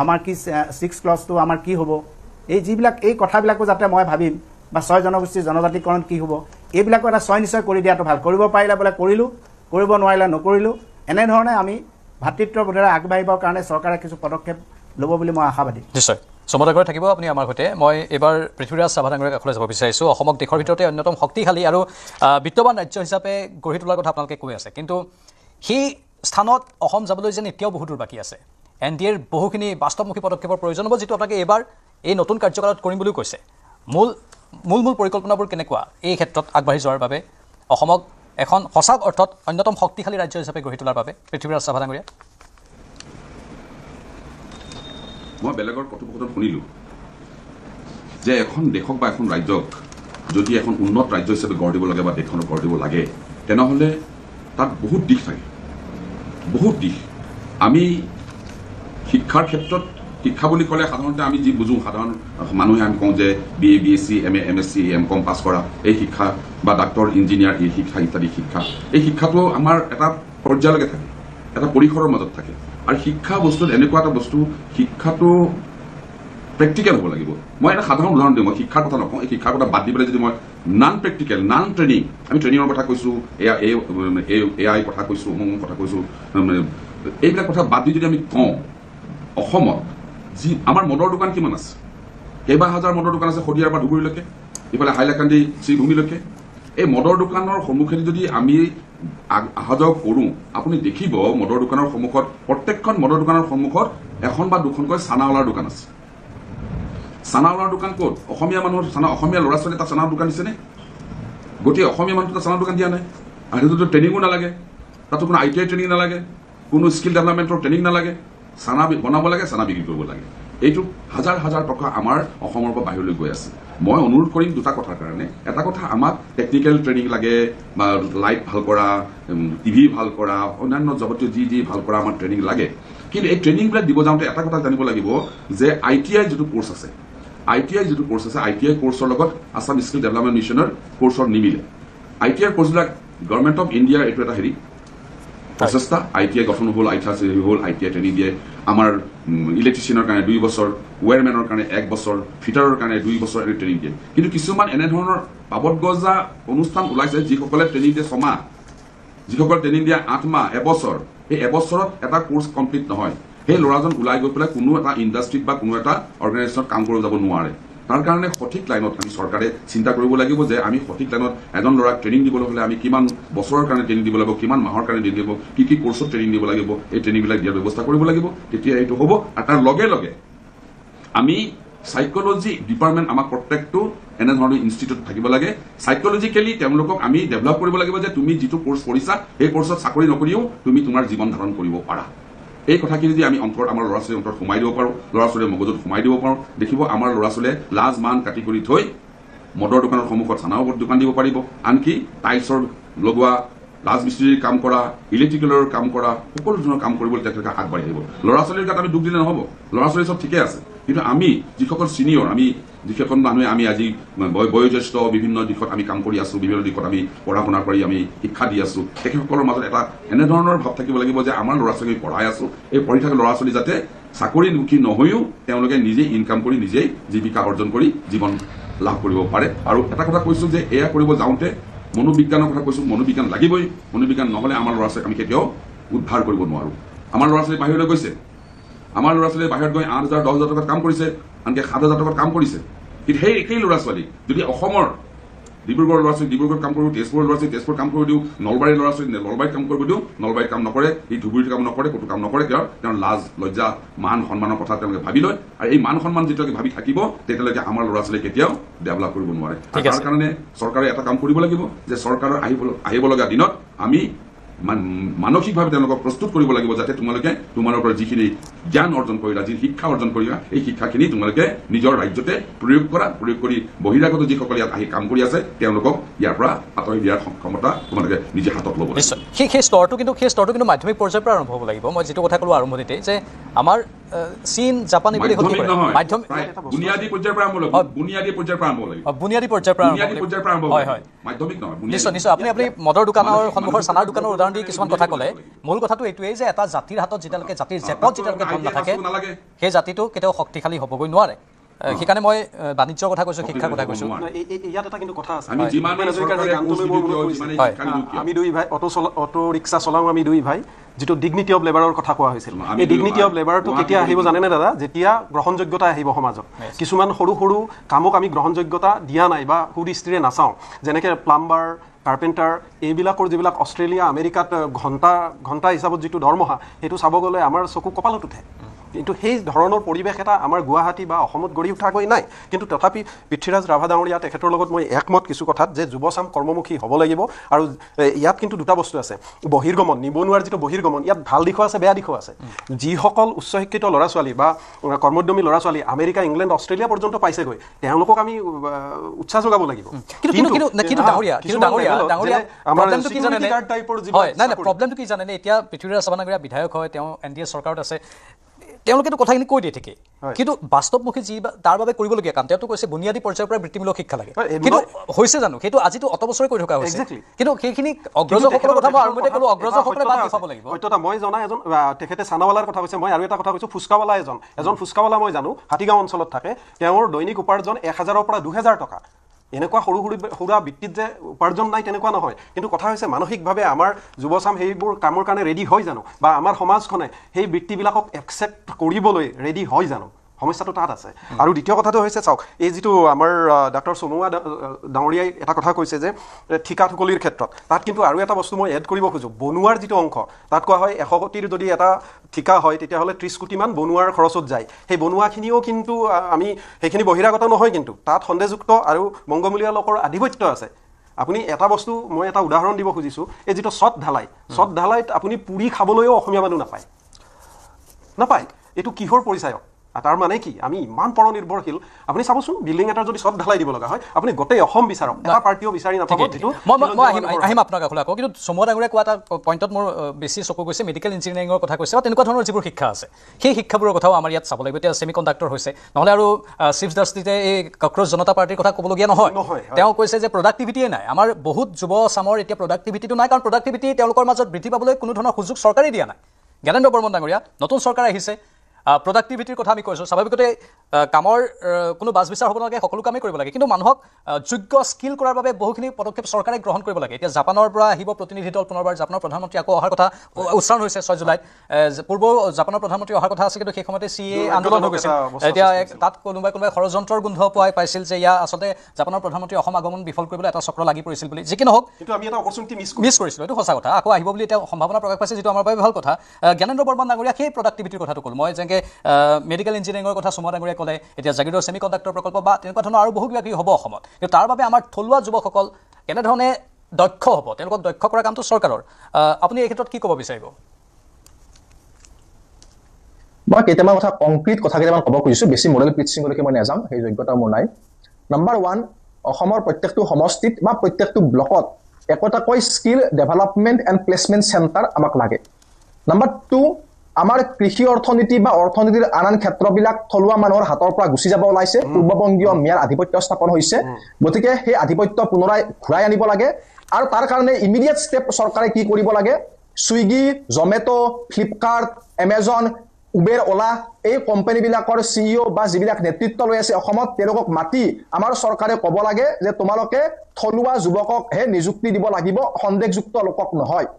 আমাৰ কি 6 ক্লজটো আমাৰ কি হ'ব এই যিবিলাক এই কথাবিলাকো যাতে মই ভাবিম বা 6 জনগোষ্ঠীৰ জনজাতিকৰণ কি হ'ব এইবিলাকো এটা নিশ্চয় কৰি দিয়াটো ভাল কৰিব পাৰিলে বোলে কৰিলোঁ কৰিব নোৱাৰিলে নকৰিলোঁ এনেধৰণে আমি ভাতৃত্ববোধেৰে আগবাঢ়িবৰ কাৰণে চৰকাৰে কিছু পদক্ষেপ ল'ব বুলি মই আশাবাদী নিশ্চয় সমদাগৰ থাকিব আপুনি আমাৰ সৈতে মই এবাৰ পৃথ্বীৰাজ চাভা ডাঙৰীয়াৰ কাষলৈ যাব বিচাৰিছোঁ অসমক দেশৰ ভিতৰতে অন্যতম শক্তিশালী আৰু বিত্তবান ৰাজ্য হিচাপে গঢ়ি তোলাৰ কথা আপোনালোকে কৈ আছে কিন্তু সেই স্থানত অসম যাবলৈ যেন এতিয়াও বহুত দূৰ বাকী আছে NDAৰ বহুখিনি বাস্তৱমুখী পদক্ষেপৰ প্ৰয়োজন হ'ব যিটো আপোনালোকে এবাৰ এই নতুন কাৰ্যকালত কৰিম বুলিও কৈছে মূল পৰিকল্পনাবোৰ কেনেকুৱা এই ক্ষেত্ৰত আগবাঢ়ি যোৱাৰ বাবে অসমক এখন সঁচা অৰ্থত অন্যতম শক্তিশালী ৰাজ্য হিচাপে গঢ়ি তোলাৰ বাবে পৃথ্বীৰাজ চাভা ডাঙৰীয়া মই বেলেগৰ কথোপকথন শুনিলোঁ যে এখন দেশক বা এখন ৰাজ্যক যদি এখন উন্নত ৰাজ্য হিচাপে গঢ় দিব লাগে বা দেশখনক গঢ় দিব লাগে তেনেহ'লে তাত বহুত দিশ থাকে বহুত দিশ আমি শিক্ষাৰ ক্ষেত্ৰত শিক্ষা বুলি ক'লে সাধাৰণতে আমি যি বুজোঁ সাধাৰণ মানুহে আমি কওঁ যে BA BSc MA MSc MCom পাছ কৰা এই শিক্ষা বা ডাক্তৰ ইঞ্জিনিয়াৰ এই শিক্ষা ইত্যাদি শিক্ষা এই শিক্ষাটো আমাৰ এটা পৰ্যায়লৈকে থাকে এটা পৰিসৰৰ মাজত থাকে আৰু শিক্ষা বস্তুত এনেকুৱা এটা বস্তু শিক্ষাটো প্ৰেক্টিকেল হ'ব লাগিব মই এটা সাধাৰণ উদাহৰণ দিওঁ মই শিক্ষাৰ কথা নকওঁ এই শিক্ষাৰ কথা বাদ দি পেলাই যদি মই নন প্ৰেক্টিকেল নন ট্ৰেইনিং আমি ট্ৰেইনিঙৰ কথা কৈছোঁ AI কথা কৈছোঁ অমুক কথা কৈছোঁ এইবিলাক কথা বাদ দি যদি আমি কওঁ অসমত যি আমাৰ মদৰ দোকান কিমান আছে কেইবা হাজাৰ মদৰ দোকান আছে শদিয়াৰ পৰা ধুবুৰীলৈকে ইফালে হাইলাকান্দি শ্ৰীভূমিলৈকে এই মদৰ দোকানৰ সন্মুখেদি যদি আমি অহা যোৱা কৰোঁ আপুনি দেখিব মদৰ দোকানৰ সন্মুখত প্ৰত্যেকখন মদৰ দোকানৰ সন্মুখত এখন বা দুখনকৈ চানাৱালাৰ দোকান আছে চানাৱালাৰ দোকান ক'ত অসমীয়া মানুহৰ অসমীয়া ল'ৰা ছোৱালী তাত চানাৰ দোকান দিছেনে গোটেই অসমীয়া মানুহটো তাত চানাৰ দোকান দিয়া নাই আৰু সেইটোতো ট্ৰেইনিঙো নালাগে তাতো কোনো ITI ট্ৰেইনিং নালাগে কোনো স্কিল ডেভেলপমেণ্টৰ ট্ৰেইনিং নালাগে, চানা বনাব লাগে, চানা বিক্ৰী কৰিব লাগে। এইটো হাজাৰ হাজাৰ টকা আমাৰ অসমৰ পৰা বাহিৰলৈ গৈ আছে। মই অনুৰোধ কৰিম দুটা কথাৰ কাৰণে। এটা কথা, আমাক টেকনিকেল ট্ৰেইনিং লাগে বা লাইট ভাল কৰা, টিভি ভাল কৰা, অন্যান্য যাৱতীয় যি ভাল কৰা আমাৰ ট্ৰেইনিং লাগে। কিন্তু এই ট্ৰেইনিংবিলাক দিব যাওঁতে এটা কথা জানিব লাগিব যে ITI যিটো কোৰ্চ আছে, ITI কোৰ্চৰ লগত আছাম স্কিল ডেভেলপমেণ্ট মিছনৰ কোৰ্চৰ নিমিলে। ITI কোৰ্চবিলাক গভৰ্ণমেণ্ট অফ ইণ্ডিয়াৰ এইটো এটা প্ৰচেষ্টা। ITI গঠন হ'ল, ITI ট্ৰেইনিং দিয়ে। আমাৰ ইলেক্ট্ৰিচিয়ানৰ কাৰণে 2 বছৰ, ৱেৰমেনৰ কাৰণে 1 বছৰ, ফিটাৰৰ কাৰণে 2 বছৰ এনে ট্ৰেইনিং দিয়ে। কিন্তু কিছুমান এনেধৰণৰ পাবত গজা অনুষ্ঠান ওলাইছে যিসকলে ট্ৰেইনিং দিয়ে 6 মাহ, যিসকলে ট্ৰেইনিং দিয়ে 8 মাহ, এবছৰ। এই এবছৰত এটা কোৰ্চ কমপ্লিট নহয়। সেই ল'ৰাজন ওলাই গৈ পেলাই কোনো এটা ইণ্ডাষ্ট্ৰীত বা কোনো এটা অৰ্গেনাইজেশ্যনত কাম কৰিব যাব নোৱাৰে। তাৰ কাৰণে সঠিক লাইনত আমি চৰকাৰে চিন্তা কৰিব লাগিব যে আমি সঠিক লাইনত এজন ল'ৰাক ট্ৰেইনিং দিবলৈ হ'লে আমি কিমান বছৰৰ কাৰণে ট্ৰেইনিং দিব লাগিব, কিমান মাহৰ কাৰণে ট্ৰেইনিং দিব, কি কোৰ্চত ট্ৰেইনিং দিব লাগিব, এই ট্ৰেইনিংবিলাক দিয়াৰ ব্যৱস্থা কৰিব লাগিব। তেতিয়া এইটো হ'ব। আৰু তাৰ লগে লগে আমি সাইকোলজি ডিপাৰ্টমেণ্ট আমাক প্ৰত্যেকটো এনেধৰণৰ ইনষ্টিটিউট থাকিব লাগে। সাইকোলজিকেলি তেওঁলোকক আমি ডেভেলপ কৰিব লাগিব যে তুমি যিটো কোৰ্চ কৰিছা সেই কোৰ্চত চাকৰি নকৰিও তুমি তোমাৰ জীৱন ধাৰণ কৰিব পাৰা। এই কথাখিনি যদি আমি আমাৰ ল'ৰা ছোৱালীৰ অন্তৰত সোমাই দিব পাৰোঁ, ল'ৰা ছোৱালীৰ মগজুত সোমাই দিব পাৰোঁ, দেখিব আমাৰ ল'ৰা ছোৱালীয়ে লাজ মান কাটি কৰি থৈ মদৰ দোকানৰ সন্মুখত চানাৰ ওপৰত দোকান দিব পাৰিব। আনকি টাইলছৰ লগোৱা, ৰাজমিস্ত্ৰীৰ কাম কৰা, ইলেক্ট্ৰিকেলৰ কাম কৰা, সকলো ধৰণৰ কাম কৰিবলৈ তেওঁলোকে আগবাঢ়ি আহিব। ল'ৰা ছোৱালীৰ গাত আমি দুখ দিলে নহ'ব। ল'ৰা ছোৱালী চব ঠিকে আছে, কিন্তু আমি যিসকল চিনিয়ৰ, আমি যিসকল মানুহে আমি আজি বয়োজ্যেষ্ঠ বিভিন্ন দিশত আমি কাম কৰি আছোঁ, বিভিন্ন দিশত আমি পঢ়া শুনা কৰি আমি শিক্ষা দি আছোঁ, তেখেতসকলৰ মাজত এটা এনেধৰণৰ ভাৱ থাকিব লাগিব যে আমাৰ ল'ৰা ছোৱালী পঢ়াই আছোঁ, এই পঢ়ি থকা ল'ৰা ছোৱালী যাতে চাকৰিমুখী নহৈও তেওঁলোকে নিজেই ইনকাম কৰি নিজেই জীৱিকা অৰ্জন কৰি জীৱন লাভ কৰিব পাৰে। আৰু এটা কথা কৈছোঁ যে এয়া কৰিব যাওঁতে মনোবিজ্ঞানৰ কথা কৈছোঁ, মনোবিজ্ঞান লাগিবই। মনোবিজ্ঞান নহ'লে আমাৰ ল'ৰা ছোৱালীক আমি কেতিয়াও উদ্ধাৰ কৰিব নোৱাৰোঁ। আমাৰ ল'ৰা ছোৱালী বাহিৰলৈ গৈছে, আমাৰ ল'ৰা ছোৱালীয়ে বাহিৰত গৈ 8,000 10,000 টকাত কাম কৰিছে, আনকি 7,000 টকাত কাম কৰিছে। কিন্তু সেই একেই ল'ৰা ছোৱালী যদি অসমৰ ডিব্ৰুগড়ৰ ল'ৰা ছোৱালী ডিব্ৰুগড়ত কাম কৰিব, তেজপুৰৰ ল'ৰা ছোৱালী তেজপুৰত কাম কৰিব দিওঁ, নলবাৰীৰ ল'ৰা ছোৱালী নলবাৰীত কাম কৰিব দিওঁ, নলবাৰীত কাম নকৰে, এই ধুবুৰীত কাম নকৰে, ক'তো কাম নকৰে, তেওঁৰ লাজ লজ্জা মান সন্মানৰ কথা তেওঁলোকে ভাবি লয়। আৰু এই মান সন্মান যেতিয়ালৈকে ভাবি থাকিব তেতিয়ালৈকে আমাৰ ল'ৰা ছোৱালীয়ে কেতিয়াও ডেভেলপ কৰিব নোৱাৰে। তাৰ কাৰণে চৰকাৰে এটা কাম কৰিব লাগিব যে চৰকাৰৰ আহিব লগা দিনত আমি মানসিকভাৱে তেওঁলোকক প্ৰস্তুত কৰিব লাগিব যাতে তোমালোকৰ যিখিনি জ্ঞান অৰ্জন কৰিলা, যি শিক্ষা অৰ্জন কৰিলা, এই শিক্ষাখিনি তোমালোকে নিজৰ ৰাজ্যতে প্ৰয়োগ কৰি বহিৰাগত যিসকল ইয়াত আহি কাম কৰি আছে তেওঁলোকক ইয়াৰ পৰা আঁতৰি দিয়াৰ ক্ষমতা তোমালোকে নিজে হাতত ল'ব। নিশ্চয় সেই স্তৰটো কিন্তু মাধ্যমিক পৰ্যায়ৰ পৰা আৰম্ভ হ'ব লাগিব। মই যিটো কথা ক'লো আৰম্ভণিতে যে আমাৰ চীন জাপানী বুলি মাধ্যমিক বুনিয়াদী পৰ্যায়ৰ পৰা আৰম্ভ হ'ব, বুনিয়াদী পৰ্যায়ৰ পৰা আৰম্ভ হ'ব, বুনিয়াদী পৰ্যায়ৰ পৰা আৰম্ভ হ'ব। হয় মাধ্যমিক নহয়। নিশ্চয় আপুনি মদৰ দোকানৰ সন্মুখৰ চানাৰ দোকানৰ উদাহৰণ দি কিছুমান কথা ক'লে। মূল কথাটো এইটোৱেই যে এটা জাতিৰ হাতত যেতিয়ালৈকে জাতিৰ জেপত যেতিয়ালৈকে ধন নাথাকে সেই জাতিটো কেতিয়াও শক্তিশালী হ'বগৈ নোৱাৰে। সেইকাৰণে মই বাণিজ্যৰ কথা কৈছোঁ, শিক্ষাৰ কথা কৈছোঁ। ইয়াত এটা কিন্তু কথা আছে, আমি দুই ভাই অটো ৰিক্সা চলাওঁ, আমি দুই ভাই যিটো ডিগনিটি অফ লেবাৰৰ কথা কোৱা হৈছিল, এই ডিগনিটি অফ লেবাৰটো কেতিয়া আহিব জানেনে দাদা? যেতিয়া গ্ৰহণযোগ্যতা আহিব সমাজত। কিছুমান সৰু সৰু কামক আমি গ্ৰহণযোগ্যতা দিয়া নাই বা সুদৃষ্টিৰে নাচাওঁ, যেনেকৈ প্লাম্বাৰ, কাৰ্পেণ্টাৰ, এইবিলাকৰ যিবিলাক অষ্ট্ৰেলিয়া আমেৰিকাত ঘণ্টা হিচাপত যিটো দৰমহা, সেইটো চাব গ'লে আমাৰ চকু কপালত উঠে। কিন্তু সেই ধৰণৰ পৰিৱেশ এটা আমাৰ গুৱাহাটী বা অসমত গঢ়ি উঠাগৈ নাই। কিন্তু তথাপি পৃথ্বীৰাজ ৰাভা ডাঙৰীয়া তেখেতৰ লগত মই একমত কিছু কথাত যে যুৱচাম কৰ্মমুখী হ'ব লাগিব। আৰু ইয়াত কিন্তু দুটা বস্তু আছে, বহিৰ্গমন, নিবনুৱাৰ যিটো বহিৰ্গমন, ইয়াত ভাল দিশো আছে, বেয়া দিশো আছে। যিসকল উচ্চ শিক্ষিত ল'ৰা ছোৱালী বা কৰ্মোদ্যমী ল'ৰা ছোৱালী আমেৰিকা, ইংলেণ্ড, অষ্ট্ৰেলিয়া পৰ্যন্ত পাইছেগৈ, তেওঁলোকক আমি উৎসাহ যোগাব লাগিব। প্ৰব্লেমটো কি জানেনে? এতিয়া পৃথ্বীৰাজ ৰাভা ডাঙৰীয়া বিধায়ক হয়, তেওঁ NDA চৰকাৰত আছে, তেওঁলোকেতো কথাখিনি কৈ দিয়ে ঠিকেই, কিন্তু বাস্তৱমুখী যি তাৰ বাবে কৰিবলগীয়া কাম তেওঁতো কৈছে বুনিয়াদী পৰ্যায়ৰ পৰা বৃত্তিমূলক শিক্ষা লাগে। কিন্তু হৈছে জানো? সেইটো আজিতো অত বছৰে কৰি থকা হৈছে। কিন্তু সেইখিনি অগ্ৰজসকলৰ কথা মই আৰম্ভতে ক'লো, অগ্ৰজসকলে বাদ দেখুৱাব লাগিব। সত্যতা মই জনা এজন, তেখেতে চানাৱালাৰ কথা কৈছে, মই আৰু এটা কথা কৈছোঁ, ফুচকাৱালা এজন ফুচকাৱালা মই জানো, হাতীগাঁও অঞ্চলত থাকে, তেওঁৰ দৈনিক উপাৰ্জন 1,000ৰ পৰা 2,000 টকা। এনেকুৱা সৰু সুৰা বৃত্তিত যে উপাৰ্জন নাই তেনেকুৱা নহয়। কিন্তু কথা হৈছে মানসিকভাৱে আমাৰ যুৱচাম সেইবোৰ কামৰ কাৰণে ৰেডি হয় জানো, বা আমাৰ সমাজখনে সেই বৃত্তিবিলাকক একচেপ্ট কৰিবলৈ ৰেডি হয় জানো? সমস্যাটো তাত আছে। আৰু দ্বিতীয় কথাটো হৈছে, চাওক, এই যিটো আমাৰ ডক্টৰ সোণোৱাল ডাঙৰীয়াই এটা কথা কৈছে যে ঠিকা ঠুকলিৰ ক্ষেত্ৰত, তাত কিন্তু আৰু এটা বস্তু মই এড কৰিব খোজোঁ। বনোৱাৰ যিটো অংশ, তাত কোৱা হয় 100 কোটিৰ যদি এটা ঠিকা হয় তেতিয়াহ'লে 30 কোটিমান বনোৱাৰ খৰচত যায়। সেই বনোৱাখিনিও কিন্তু আমি সেইখিনি বহিৰাগত নহয়, কিন্তু তাত সন্দেহযুক্ত আৰু মংগমূলীয়া লোকৰ আধিপত্য আছে। আপুনি এটা বস্তু মই এটা উদাহৰণ দিব খুজিছোঁ এই যিটো ছট ঢালাইত আপুনি পুৰি খাবলৈও অসমীয়া মানুহ নাপায় এইটো কিহৰ পৰিচায়ক তাৰ মানে কি আমি ইমান পৰনিৰ্ভৰশীল আপুনি চাবচোন বিল্ডিং এটাৰ যদি ছট ঢালাই দিব লগা হয় আপুনি গোটেই অসম বিচাৰক এটা পাৰ্টিও বিচাৰি নাপাব যিটো মই আহিম আপোনাৰ কাষলৈ আকৌ কিন্তু চমুৱা ডাঙৰীয়াই কোৱা এটা পইণ্টত মোৰ বেছি চকু গৈছে মেডিকেল ইঞ্জিনিয়াৰিঙৰ কথা কৈছে বা তেনেকুৱা ধৰণৰ যিবোৰ শিক্ষা আছে সেই শিক্ষাবোৰৰ কথাও আমাৰ ইয়াত চাব লাগিব এতিয়া ছেমি কণ্ডাক্টৰ হৈছে নহ'লে আৰু চিফ জাষ্টিছে এই কক্ৰজ জনতা পাৰ্টিৰ কথা ক'বলগীয়া নহয় তেওঁ কৈছে যে প্ৰডাক্টিভিটিয়ে নাই আমাৰ বহুত যুৱ চামৰ এতিয়া প্ৰডাক্টিভিটিটো নাই কাৰণ প্ৰডাক্টিভিটি তেওঁলোকৰ মাজত বৃদ্ধি পাবলৈ কোনো ধৰণৰ সুযোগ চৰকাৰে দিয়া নাই জ্ঞানেন্দ্ৰ বৰ্মন ডাঙৰীয়া নতুন চৰকাৰ আহিছে প্ৰডাক্টিভিটিৰ কথা আমি কৈছোঁ স্বাভাৱিকতে কামৰ কোনো বাছ বিচাৰ হ'ব নালাগে সকলো কামেই কৰিব লাগে কিন্তু মানুহক যোগ্য স্কিল কৰাৰ বাবে বহুখিনি পদক্ষেপ চৰকাৰে গ্ৰহণ কৰিব লাগে এতিয়া জাপানৰ পৰা আহিব প্ৰতিনিধি দল পুনৰবাৰ জাপানৰ প্ৰধানমন্ত্ৰী আকৌ অহাৰ কথা উচ্চাৰণ হৈছে 6 জুলাইত পূৰ্ব জাপানৰ প্ৰধানমন্ত্ৰী অহাৰ কথা আছে কিন্তু সেই সময়তে CA আন্দোলন হৈ গৈছে এতিয়া তাত কোনোবাই গোন্ধ পাইছিল যে ইয়াৰ আচলতে জাপানৰ প্ৰধানমন্ত্ৰী অসম আগমন বিফল কৰিবলৈ এটা চক্ৰ লাগি পৰিছিল বুলি যি কি নহওক কিন্তু আমি এটা অপৰচুনিটি মিছ কৰিছিলোঁ এইটো সঁচা কথা আকৌ আহিব বুলি এতিয়া সম্ভাৱনা প্ৰকাশ পাইছে যিটো আমাৰ বাবে ভাল কথা জ্ঞানেন্দ্ৰ বৰ্মন ডাঙৰীয়া সেই প্ৰডাক্টিভিটিৰ কথাটো ক'ল মই যেনেকৈ মেডিকেল ইঞ্জিনিয়াৰিঙৰ কথা চমুৱা ডাঙৰীয়াই ক'লে এতিয়া জাগিৰৰ ছেমি কণ্ডাক্টৰ প্ৰকল্প বা তেনেকুৱা ধৰণৰ আৰু বহু কিবা কিবি হ'ব অসমত কিন্তু তাৰ বাবে আমাৰ থলুৱা যুৱকসকল কেনেধৰণে দক্ষ হ'ব তেওঁলোকক দক্ষ কৰা কামটো চৰকাৰৰ আপুনি এই ক্ষেত্ৰত কি ক'ব বিচাৰিব মই কেইটামান কথা কংক্ৰিট কথা কেইটামান ক'ব খুজিছোঁ বেছি মডেল পিচিংলৈকে মই নাযাম সেই যোগ্যতা মোৰ নাই নম্বৰ 1 অসমৰ প্ৰত্যেকটো সমষ্টিত বা প্ৰত্যেকটো ব্লকত একোটাকৈ skill development and placement centre আমাক লাগে নম্বৰ 2 আমাৰ কৃষি অৰ্থনীতি বা অৰ্থনীতিৰ আন ক্ষেত্ৰবিলাক থলুৱা মানুহৰ হাতৰ পৰা গুচি যাব ওলাইছে পূৰ্ববংগীয় মিয়াৰ আধিপত্য স্থাপন হৈছে গতিকে সেই আধিপত্য পুনৰাই ঘূৰাই আনিব লাগে আৰু তাৰ কাৰণে ইমিডিয়েট ষ্টেপ চৰকাৰে কি কৰিব লাগে Swiggy Zomato Flipkart Amazon Uber ওলা এই কোম্পানীবিলাকৰ CEO বা যিবিলাক নেতৃত্ব লৈ আছে অসমত তেওঁলোকক মাতি আমাৰ চৰকাৰে ক'ব লাগে যে তোমালোকে থলুৱা যুৱকক হে নিযুক্তি দিব লাগিব সন্দেহযুক্ত লোকক নহয়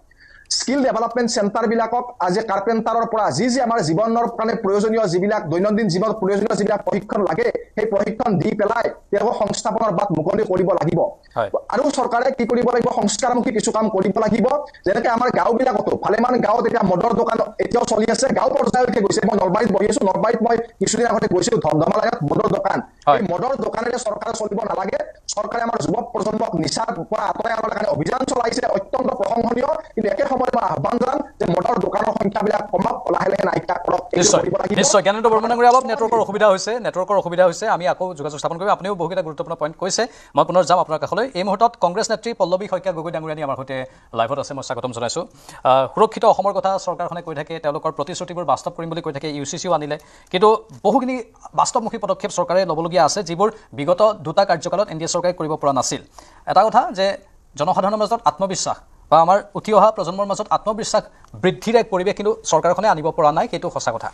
স্কিল ডেভেলপমেণ্ট চেণ্টাৰবিলাকক আজি কাৰ্পেণ্টাৰৰ পৰা যি আমাৰ জীৱনৰ কাৰণে প্ৰয়োজনীয় যিবিলাক দৈনন্দিন জীৱনত প্ৰয়োজনীয় যিবিলাক প্ৰশিক্ষণ লাগে সেই প্ৰশিক্ষণ দি পেলাই তেওঁলোকক সংস্থাপনৰ বাট মুকলি কৰিব লাগিব আৰু চৰকাৰে কি কৰিব লাগিব সংস্কাৰমুখী কিছু কাম কৰিব লাগিব যেনেকৈ আমাৰ গাঁওবিলাকতো ভালেমান গাঁৱত এতিয়া মদৰ দোকান এতিয়াও চলি আছে গাঁও পৰ্যায়লৈকে গৈছে মই নলবাৰীত বহি আছোঁ নলবাৰীত মই কিছুদিন আগতে গৈছিলোঁ ধমধমালাত মদৰ দোকান এই মদৰ দোকানেৰে চৰকাৰে চলিব নালাগে চৰকাৰে আমাৰ যুৱ প্ৰজন্মক নিচাৰ পৰা আঁতৰাই আনিবৰ কাৰণে অভিযান চলাইছে অত্যন্ত প্ৰশংসনীয় কিন্তু একে সময়ত মই আহ্বান জনাম যে মদৰ দোকানৰ সংখ্যাবিলাক কমক লাহে লাহে নাইকিয়া কৰক নিশ্চয় জ্ঞানেন্দ্ৰ বৰ্মন ডাঙৰীয়া অলপ নেটৱৰ্কৰ অসুবিধা হৈছে আমি আকৌ যোগাযোগ স্থাপন কৰিম আপুনিও বহুকেইটা গুৰুত্বপূৰ্ণ পইণ্ট কৈছে মই পুনৰ যাম আপোনাৰ কাষলৈ এই মুহূৰ্তত কংগ্ৰেছ নেত্ৰী পল্লৱী শইকীয়া গগৈ ডাঙৰীয়ানী আমাৰ সৈতে লাইভত আছে মই স্বাগতম জনাইছোঁ সুৰক্ষিত অসমৰ কথা চৰকাৰখনে কৈ থাকে তেওঁলোকৰ প্ৰতিশ্ৰুতিবোৰ বাস্তৱ কৰিম বুলি কৈ থাকে UCCও আনিলে কিন্তু বহুখিনি বাস্তৱমুখী পদক্ষেপ চৰকাৰে ল'বলগীয়া আছে যিবোৰ বিগত 2টা কাৰ্যকালত NDA চৰকাৰে কৰিব পৰা নাছিল এটা কথা যে জনসাধাৰণৰ মাজত আত্মবিশ্বাস বা আমাৰ উঠি অহা প্ৰজন্মৰ মাজত আত্মবিশ্বাস বৃদ্ধিৰ এক পৰিৱেশ কিন্তু চৰকাৰখনে আনিব পৰা নাই সেইটো সঁচা কথা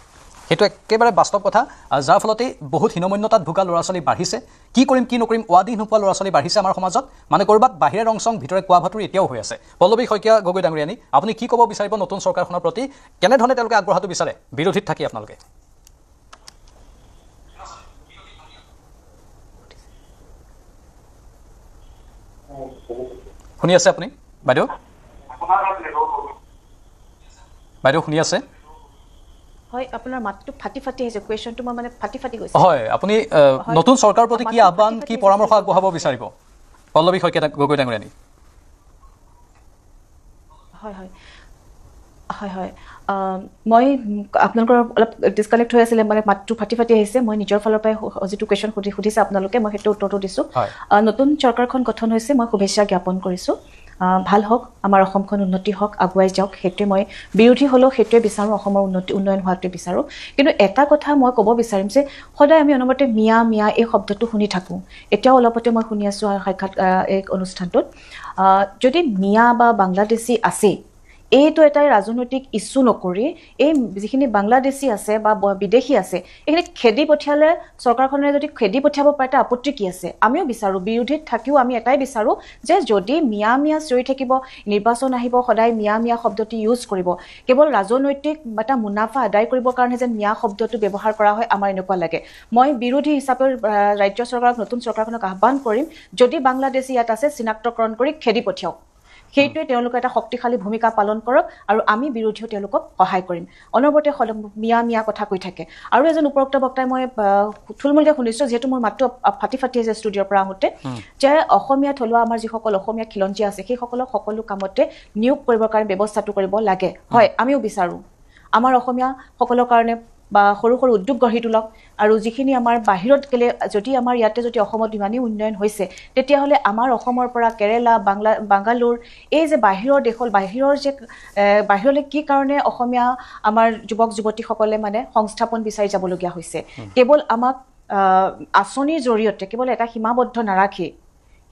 সেইটো একেবাৰে বাস্তৱ কথা যাৰ ফলতে বহুত হীনমন্যতাত ভোগা ল'ৰা ছোৱালী বাঢ়িছে কি কৰিম কি নকৰিম ৱাদি নোপোৱা ল'ৰা ছোৱালী বাঢ়িছে আমাৰ সমাজত মানে ক'ৰবাত বাহিৰে ৰংচং ভিতৰে কোৱা ভাতুৰ এতিয়াও হৈ আছে পল্লৱী শইকীয়া গগৈ ডাঙৰীয়ানী আপুনি কি ক'ব বিচাৰিব নতুন চৰকাৰখনৰ প্ৰতি কেনেধৰণে তেওঁলোকে আগবঢ়াটো বিচাৰে বিৰোধীত থাকি আপোনালোকে শুনি আছে আপুনি বাইদেউ শুনি আছে হয় আপোনাৰ মাতটো ফাটি আহিছে কোৱেশ্যনটো মই মানে ফাটি গৈছে হয় আপুনি নতুন চৰকাৰৰ প্ৰতি কি আহ্বান কি পৰামৰ্শ আগবঢ়াব বিচাৰিব পল্লৱী শইকীয়া গগৈ ডাঙৰীয়ানী হয় মই আপোনালোকৰ অলপ ডিছকানেক্ট হৈ আছিলে মানে মাতটো ফাটি আহিছে মই নিজৰ ফালৰ পৰাই যিটো কুৱেশ্যন সুধিছে আপোনালোকে মই সেইটো উত্তৰটো দিছোঁ নতুন চৰকাৰখন গঠন হৈছে মই শুভেচ্ছা জ্ঞাপন কৰিছোঁ ভাল হওক আমাৰ অসমখন উন্নতি হওক আগুৱাই যাওক সেইটোৱে মই বিৰোধী হ'লেও সেইটোৱে বিচাৰোঁ অসমৰ উন্নয়ন হোৱাটোৱে বিচাৰোঁ কিন্তু এটা কথা মই ক'ব বিচাৰিম যে সদায় আমি অনবৰতে মিয়া এই শব্দটো শুনি থাকোঁ এতিয়াও অলপতে মই শুনি আছোঁ সাক্ষাৎ এই অনুষ্ঠানটোত যদি মিয়া বা বাংলাদেশী আছে এইটো এটাই ৰাজনৈতিক ইছ্যু নকৰি এই যিখিনি বাংলাদেশী আছে বা বিদেশী আছে এইখিনি খেদি পঠিয়ালে চৰকাৰখনে যদি খেদি পঠিয়াব পাৰে এটা আপত্তি কি আছে আমিও বিচাৰোঁ বিৰোধীত থাকিও আমি এটাই বিচাৰোঁ যে যদি মিয়া চিঞৰি থাকিব নিৰ্বাচন আহিব সদায় মিয়া শব্দটি ইউজ কৰিব কেৱল ৰাজনৈতিক এটা মুনাফা আদায় কৰিবৰ কাৰণে যে মিয়া শব্দটো ব্যৱহাৰ কৰা হয় আমাৰ এনেকুৱা লাগে মই বিৰোধী হিচাপে ৰাজ্য চৰকাৰক নতুন চৰকাৰখনক আহ্বান কৰিম যদি বাংলাদেশী ইয়াত আছে চিনাক্তকৰণ কৰি খেদি পঠিয়াওক সেইটোৱে তেওঁলোকৰ এটা শক্তিশালী ভূমিকা পালন কৰক আৰু আমি বিৰোধীও তেওঁলোকক সহায় কৰিম অনবৰতে মিয়া কথা কৈ থাকে আৰু এজন উপৰোক্ত বক্তাই মই থুলমূলকৈ শুনিছোঁ যিহেতু মোৰ মাতটো ফাটি আছে ষ্টুডিঅ'ৰ পৰা আহোঁতে যে অসমীয়া থলুৱা আমাৰ যিসকল অসমীয়া খিলঞ্জীয়া আছে সেইসকলক সকলো কামতে নিয়োগ কৰিবৰ কাৰণে ব্যৱস্থাটো কৰিব লাগে হয় আমিও বিচাৰোঁ আমাৰ অসমীয়াসকলৰ কাৰণে বা সৰু সৰু উদ্যোগ গঢ়ি তোলক আৰু যিখিনি আমাৰ বাহিৰত গ'লে যদি আমাৰ ইয়াতে যদি অসমত ইমানেই উন্নয়ন হৈছে তেতিয়াহ'লে আমাৰ অসমৰ পৰা কেৰেলা বাংগালোৰ এই যে বাহিৰৰ দেশৰ বাহিৰলৈ কি কাৰণে অসমীয়া আমাৰ যুৱক যুৱতীসকলে মানে সংস্থাপন বিচাৰি যাবলগীয়া হৈছে কেৱল আমাক আঁচনিৰ জৰিয়তে কেৱল এটা সীমাবদ্ধ নাৰাখি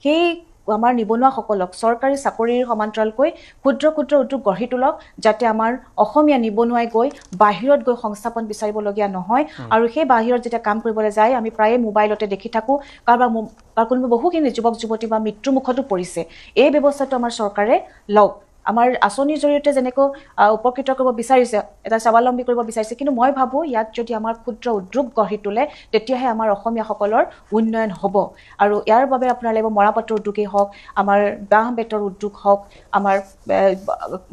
সেই আমাৰ নিবনুৱাসকলক চৰকাৰী চাকৰিৰ সমান্তৰালকৈ ক্ষুদ্ৰ ক্ষুদ্ৰ উদ্যোগ গঢ়ি তোলক যাতে আমাৰ অসমীয়া নিবনুৱাই গৈ বাহিৰত গৈ সংস্থাপন বিচাৰিবলগীয়া নহয় আৰু সেই বাহিৰত যেতিয়া কাম কৰিবলৈ যায় আমি প্ৰায়ে মোবাইলতে দেখি থাকোঁ কাৰোবাৰ কোনোবা বহুখিনি যুৱক যুৱতী বা মৃত্যুমুখতো পৰিছে এই ব্যৱস্থাটো আমাৰ চৰকাৰে লওক আমাৰ আঁচনিৰ জৰিয়তে যেনেকৈ উপকৃত কৰিব বিচাৰিছে এটা স্বাৱলম্বী কৰিব বিচাৰিছে কিন্তু মই ভাবোঁ ইয়াত যদি আমাৰ ক্ষুদ্ৰ উদ্যোগ গঢ়ি তোলে তেতিয়াহে আমাৰ অসমীয়াসকলৰ উন্নয়ন হ'ব আৰু ইয়াৰ বাবে আপোনাৰ লাগিব মৰাপাটৰ উদ্যোগেই হওক আমাৰ বাঁহ বেতৰ উদ্যোগ হওক আমাৰ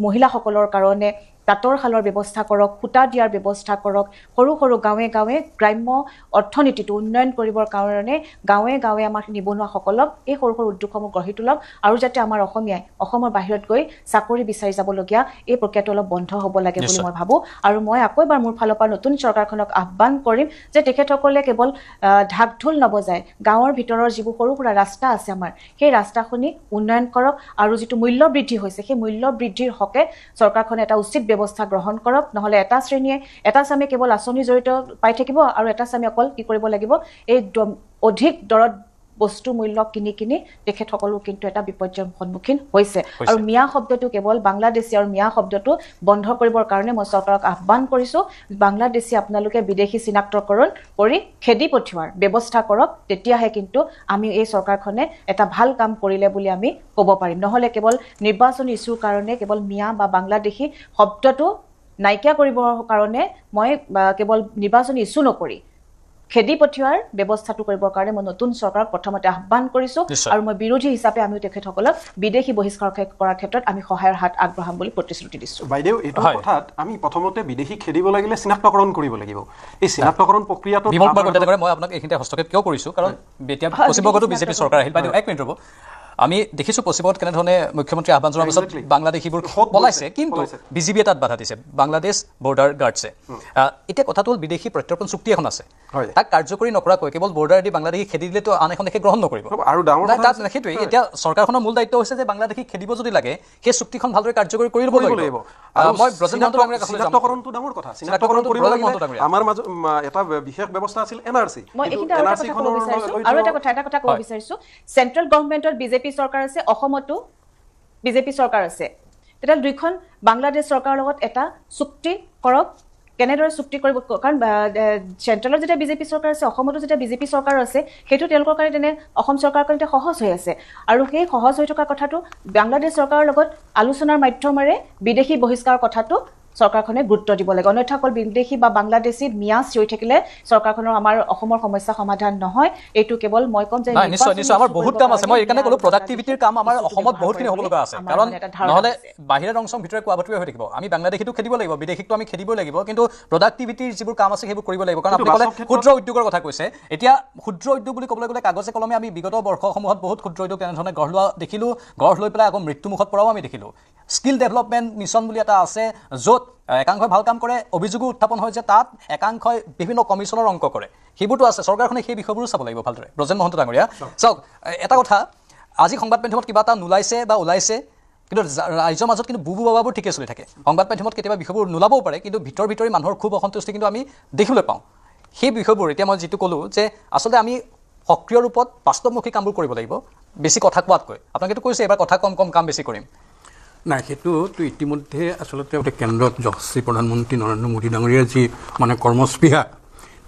মহিলাসকলৰ কাৰণে তাঁতৰ শালৰ ব্যৱস্থা কৰক সূতা দিয়াৰ ব্যৱস্থা কৰক সৰু সৰু গাঁৱে গাঁৱে গ্ৰাম্য অৰ্থনীতিটো উন্নয়ন কৰিবৰ কাৰণে গাঁৱে গাঁৱে আমাৰ নিবনুৱাসকলক এই সৰু সৰু উদ্যোগসমূহ গঢ়ি তোলক আৰু যাতে আমাৰ অসমীয়াই অসমৰ বাহিৰত গৈ চাকৰি বিচাৰি যাবলগীয়া এই প্ৰক্ৰিয়াটো অলপ বন্ধ হ'ব লাগে বুলি মই ভাবোঁ আৰু মই আকৌ এবাৰ মোৰ ফালৰ পৰা নতুন চৰকাৰখনক আহ্বান কৰিম যে তেখেতসকলে কেৱল ঢাক ঢোল নবজায় গাঁৱৰ ভিতৰৰ যিবোৰ সৰু সুৰা ৰাস্তা আছে আমাৰ সেই ৰাস্তাখিনি উন্নয়ন কৰক আৰু যিটো মূল্য বৃদ্ধি হৈছে সেই মূল্য বৃদ্ধিৰ হকে চৰকাৰখনে এটা উচিত ব্যৱস্থা গ্ৰহণ কৰক নহ'লে এটা শ্ৰেণীয়ে এটা চামে কেৱল আঁচনিৰ জড়িত পাই থাকিব আৰু এটা চামে অকল কি কৰিব লাগিব এই অধিক দৰত বস্তু মূল্য কিনি তেখেতসকলো কিন্তু এটা বিপৰ্যয়ৰ সন্মুখীন হৈছে আৰু মিয়া শব্দটো কেৱল বাংলাদেশী আৰু মিয়া শব্দটো বন্ধ কৰিবৰ কাৰণে মই চৰকাৰক আহ্বান কৰিছোঁ বাংলাদেশী আপোনালোকে বিদেশী চিনাক্তকৰণ কৰি খেদি পঠিওৱাৰ ব্যৱস্থা কৰক তেতিয়াহে কিন্তু আমি এই চৰকাৰখনে এটা ভাল কাম কৰিলে বুলি আমি ক'ব পাৰিম নহ'লে কেৱল নিৰ্বাচনী ইছ্যুৰ কাৰণে কেৱল মিয়া বা বাংলাদেশী শব্দটো নাইকিয়া কৰিবৰ কাৰণে মই কেৱল নিৰ্বাচনী ইছ্যু নকৰি খেদি পঠিওৱাৰ ব্যৱস্থাটো কৰিবৰ কাৰণে মই নতুন চৰকাৰক প্ৰথমতে আহ্বান কৰিছোঁ আৰু মই বিৰোধী হিচাপে আমি তেখেতসকলক বিদেশী বহিষ্কাৰ কৰাৰ ক্ষেত্ৰত আমি সহায়ৰ হাত আগবঢ়াম বুলি প্ৰতিশ্ৰুতি দিছোঁ বাইদেউ এইটো কথাত আমি প্ৰথমতে বিদেশী খেদিব লাগিলে চিনাক্তকৰণ কৰিব লাগিব এই চিনাক্তকৰণ প্ৰক্ৰিয়াটো মই আপোনাক এইখিনিতে হস্তক্ষেপ কিয় কৰিছোঁ কাৰণ এতিয়া পশ্চিমবংগতো বিজেপি চৰকাৰ আহিল বাইদেউ এক মিনিট ৰ'ব আমি দেখিছোঁ পশ্চিমবংগত কেনেধৰণে মুখ্যমন্ত্ৰী আহ্বান জনোৱাৰ পাছত বাংলাদেশীবোৰ পলাইছে কিন্তু বিজেপিয়ে তাত বাধা দিছে বাংলাদেশ বৰ্ডাৰ গাৰ্ডছে এতিয়া কথাটো হ'ল বিদেশী প্ৰত্যৰ্পণ চুক্তি এখন আছে তাক কাৰ্যকৰী নকৰাকৈ কেৱল বৰ্ডাৰেদি বাংলাদেশী খেদি দিলেতো আন এখন দেশে গ্ৰহণ নকৰিব আৰু তাত সেইটোৱে এতিয়া চৰকাৰখনৰ মূল দায়িত্ব হৈছে যে বাংলাদেশী খেদিব যদি লাগে সেই চুক্তিখন ভালদৰে কাৰ্যকৰী কৰি ল'ব লাগিব মই চিনাক্তকৰণটো ডাঙৰ কথা চিনাক্তকৰণ কৰিব লাগিলে আমাৰ মাজত এটা বিশেষ ব্যৱস্থা আছিল এনআৰচি মই এইখিনিতে আৰু এটা কথা ক'ব বিচাৰিছোঁ চেণ্ট্ৰেল গভৰ্ণমেণ্টত বিজেপি চৰকাৰ আছে অসমতো বিজেপি চৰকাৰ আছে তেতিয়া দুইখন বাংলাদেশ চৰকাৰৰ লগত এটা চুক্তি কৰক কেনেদৰে চুক্তি কৰিব কাৰণ চেণ্ট্ৰেলত যেতিয়া বিজেপি চৰকাৰ আছে অসমতো যেতিয়া বিজেপি চৰকাৰ আছে সেইটো তেওঁলোকৰ কাৰণে তেনে অসম চৰকাৰৰ কাৰণে সহজ হৈ আছে আৰু সেই সহজ হৈ থকা কথাটো বাংলাদেশ চৰকাৰৰ লগত আলোচনাৰ মাধ্যমেৰে বিদেশী বহিষ্কাৰ কথাটো চৰকাৰখনে গুৰুত্ব দিব লাগে অন্যথা অকল বিদেশী বা বাংলাদেশী মিয়াজ হৈ থাকিলে চৰকাৰখনৰ আমাৰ অসমৰ সমস্যা সমাধান নহয় এইটো কেৱল মই ক'ম যে নিশ্চয় আমাৰ বহুত কাম আছে মই এইকাৰণে ক'লো প্ৰডাক্টিভিটিৰ কাম আমাৰ অসমত বহুতখিনি হ'ব লগা আছে কাৰণ নহ'লে বাহিৰা ৰং চং ভিতৰে কোৱা বাতৰি হৈ থাকিব আমি বাংলাদেশীটো খেদিব লাগিব বিদেশীকটো আমি খেদিব লাগিব কিন্তু প্ৰডাক্টিভিটিৰ যিবোৰ কাম আছে সেইবোৰ কৰিব লাগিব কাৰণ আপুনি ক'লে ক্ষুদ্ৰ উদ্যোগৰ কথা কৈছে এতিয়া ক্ষুদ্ৰ উদ্যোগ বুলি ক'বলৈ গ'লে কাগজে কলমে আমি বিগত বৰ্ষসমূহত বহুত ক্ষুদ্ৰ উদ্যোগ তেনেধৰণে গঢ় লোৱা দেখিলোঁ গঢ় লৈ পেলাই আকৌ মৃত্যুমুখত পৰাও আমি দেখিলোঁ স্কিল ডেভেলপমেণ্ট মিছন বুলি এটা আছে য'ত একাংশই ভাল কাম কৰে অভিযোগো উত্থাপন হয় যে তাত একাংশই বিভিন্ন কমিশ্যনৰ অংক কৰে সেইবোৰতো আছে চৰকাৰখনে সেই বিষয়বোৰো চাব লাগিব ভালদৰে ব্ৰজেন মহন্ত ডাঙৰীয়া চাওক এটা কথা আজি সংবাদ মাধ্যমত কিবা এটা নোলাইছে বা ওলাইছে কিন্তু ৰাইজৰ মাজত কিন্তু বুবু বাবাবোৰ ঠিকে চলি থাকে সংবাদ মাধ্যমত কেতিয়াবা বিষয়বোৰ নোলাবও পাৰে কিন্তু ভিতৰি মানুহৰ খুব অসন্তুষ্টি কিন্তু আমি দেখিবলৈ পাওঁ সেই বিষয়বোৰ এতিয়া মই যিটো ক'লোঁ যে আচলতে আমি সক্ৰিয় ৰূপত বাস্তৱমুখী কামবোৰ কৰিব লাগিব বেছি কথা কোৱাতকৈ আপোনালোকেতো কৈছে এইবাৰ কথা কম কাম বেছি কৰিম নাই সেইটোতো ইতিমধ্যে আচলতে কেন্দ্ৰত যশস্বী প্ৰধানমন্ত্ৰী নৰেন্দ্ৰ মোদী ডাঙৰীয়াৰ যি মানে কৰ্মস্পৃহা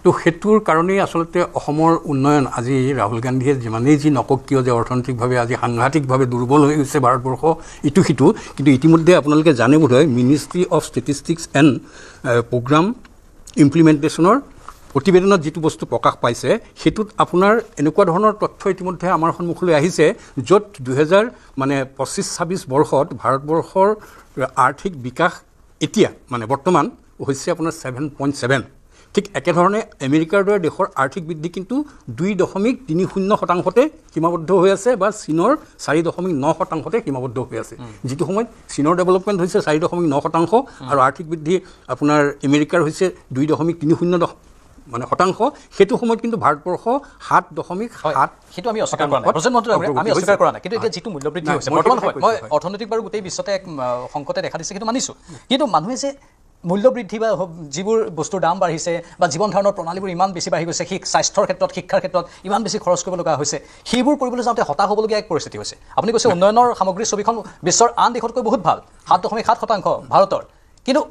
তো সেইটোৰ কাৰণেই আচলতে অসমৰ উন্নয়ন আজি ৰাহুল গান্ধীয়ে যিমানেই যি নকওক কিয় যে অৰ্থনৈতিকভাৱে আজি সাংঘাতিকভাৱে দুৰ্বল হৈ গৈছে ভাৰতবৰ্ষ ইটো সিটো কিন্তু ইতিমধ্যে আপোনালোকে জানে বোধহয় ministry of statistics and programme ইমপ্লিমেণ্টেশ্যনৰ প্ৰতিবেদনত যিটো বস্তু প্ৰকাশ পাইছে সেইটোত আপোনাৰ এনেকুৱা ধৰণৰ তথ্য ইতিমধ্যে আমাৰ সন্মুখলৈ আহিছে য'ত 2025-26 বৰ্ষত ভাৰতবৰ্ষৰ আৰ্থিক বিকাশ এতিয়া মানে বৰ্তমান হৈছে আপোনাৰ 7.7। ঠিক একেধৰণে আমেৰিকাৰ দৰে দেশৰ আৰ্থিক বৃদ্ধি কিন্তু 2.30% সীমাবদ্ধ হৈ আছে বা চীনৰ 4.9% সীমাবদ্ধ হৈ আছে। যিটো সময়ত চীনৰ ডেভেলপমেণ্ট হৈছে 4.9% আৰু আৰ্থিক বৃদ্ধি আপোনাৰ আমেৰিকাৰ হৈছে 2.30% মানে শতাংশ, সেইটো সময়ত কিন্তু ভাৰতবৰ্ষ 7.7। সেইটো আমি অস্বীকাৰ কৰা নাই, আমি অস্বীকাৰ কৰা নাই। কিন্তু এতিয়া যিটো মূল্যবৃদ্ধি হৈছে বৰ্তমান সময়ত, মই অৰ্থনৈতিক বাৰু গোটেই বিশ্বতে এক সংকটে দেখা দিছে সেইটো মানিছোঁ, কিন্তু মানুহে যে মূল্যবৃদ্ধি বা যিবোৰ বস্তুৰ দাম বাঢ়িছে বা জীৱন ধাৰণৰ প্ৰণালীবোৰ ইমান বেছি বাঢ়ি গৈছে, স্বাস্থ্যৰ ক্ষেত্ৰত শিক্ষাৰ ক্ষেত্ৰত ইমান বেছি খৰচ কৰিব লগা হৈছে, সেইবোৰ কৰিবলৈ যাওঁতে হতাশ হ'বলগীয়া এক পৰিস্থিতি হৈছে। আপুনি কৈছে উন্নয়নৰ সামগ্ৰীৰ ছবিখন বিশ্বৰ আন দেশতকৈ বহুত ভাল, 7.7% ভাৰতৰ, কিন্তু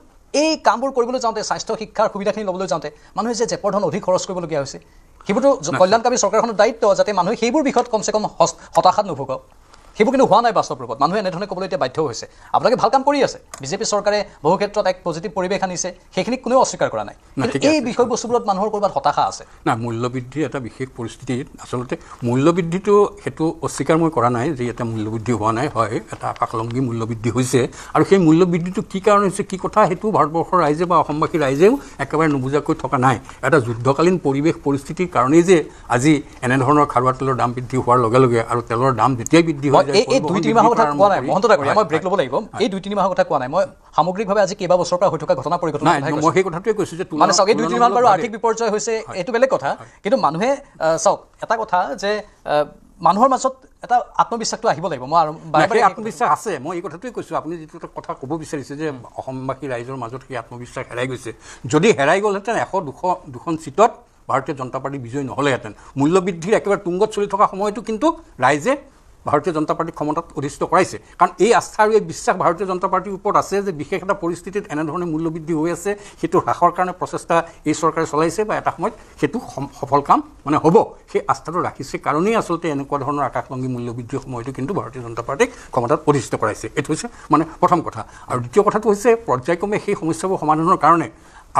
এই কামবোৰ কৰিবলৈ যাওঁতে স্বাস্থ্য শিক্ষাৰ সুবিধাখিনি ল'বলৈ যাওঁতে মানুহে যে জেপৰ ধন অধিক খৰচ কৰিবলগীয়া হৈছে, সেইবোৰতো কল্যাণকামী চৰকাৰখনৰ দায়িত্ব যাতে মানুহে সেইবোৰ বিষয়ত কমচে কম হতাশাত নুভুগক। সেইবোৰ কিন্তু হোৱা নাই বাস্তৱ ৰূপত, মানুহে এনেধৰণে ক'বলৈ এতিয়া বাধ্য হৈছে। আপোনালোকে ভাল কাম কৰি আছে, বিজেপি চৰকাৰে বহু ক্ষেত্ৰত এক পজিটিভ পৰিৱেশ আনিছে, সেইখিনিক কোনেও অস্বীকাৰ কৰা নাই, কিন্তু এই বিষয়বস্তুবোৰত মানুহৰ ক'ৰবাত হতাশা আছে না। মূল্যবৃদ্ধিৰ এটা বিশেষ পৰিস্থিতিত আচলতে মূল্যবৃদ্ধিটো সেইটো অস্বীকাৰ মই কৰা নাই যে এটা মূল্যবৃদ্ধি হোৱা নাই, হয় এটা আকাশলংঘী মূল্যবৃদ্ধি হৈছে, আৰু সেই মূল্যবৃদ্ধিটো কি কাৰণ হৈছে কি কথা সেইটো ভাৰতবৰ্ষৰ ৰাইজে বা অসমবাসী ৰাইজেও একেবাৰে নুবুজাকৈ থকা নাই। এটা যুদ্ধকালীন পৰিৱেশ পৰিস্থিতিৰ কাৰণেই যে আজি এনেধৰণৰ খাৰুৱা তেলৰ দাম বৃদ্ধি হোৱাৰ লগে লগে আৰু তেলৰ দাম যেতিয়াই বৃদ্ধি হয় এই 2-3 মাহৰ কথা কোৱা নাই মহন্ত ডাঙৰীয়া, মই ব্ৰেক ল'ব লাগিব। এই 2-3 মাহৰ কথা কোৱা নাই, মই সামগ্ৰিকভাৱে আজি কেইবা বছৰৰ পৰা হৈ থকা ঘটনা পৰিঘটনা মই সেই কথাটোৱে কৈছোঁ যে মানে চাওক এই 2-3 মাহ বাৰু আৰ্থিক বিপৰ্যয় হৈছে, এইটো বেলেগ কথা, কিন্তু মানুহে চাওক এটা কথা যে মানুহৰ মাজত এটা আত্মবিশ্বাসটো আহিব লাগিব। মই আত্মবিশ্বাস আছে, মই এই কথাটোৱে কৈছোঁ। আপুনি যিটো কথা ক'ব বিচাৰিছে যে অসমবাসী ৰাইজৰ মাজত সেই আত্মবিশ্বাস হেৰাই গৈছে, যদি হেৰাই গ'লহেঁতেন 100-200 চিটত ভাৰতীয় জনতা পাৰ্টি বিজয়ী নহ'লেহেঁতেন। মূল্যবৃদ্ধিৰ একেবাৰে তুংগত চলি থকা সময়তো কিন্তু ৰাইজে ভাৰতীয় জনতা পাৰ্টিক ক্ষমতাত অধিষ্ঠিত কৰাইছে, কাৰণ এই আস্থা আৰু এই বিশ্বাস ভাৰতীয় জনতা পাৰ্টিৰ ওপৰত আছে যে বিশেষ এটা পৰিস্থিতিত এনেধৰণে মূল্যবৃদ্ধি হৈ আছে, সেইটো হ্ৰাসৰ কাৰণে প্ৰচেষ্টা এই চৰকাৰে চলাইছে বা এটা সময়ত সেইটো সফল কাম মানে হ'ব, সেই আস্থাটো ৰাখিছে কাৰণেই আচলতে এনেকুৱা ধৰণৰ আকাশলংঘী মূল্যবৃদ্ধিৰ সময়তো কিন্তু ভাৰতীয় জনতা পাৰ্টিক ক্ষমতাত অধিষ্ঠিত কৰাইছে। এইটো হৈছে মানে প্ৰথম কথা। আৰু দ্বিতীয় কথাটো হৈছে পৰ্যায়ক্ৰমে সেই সমস্যাবোৰ সমাধানৰ কাৰণে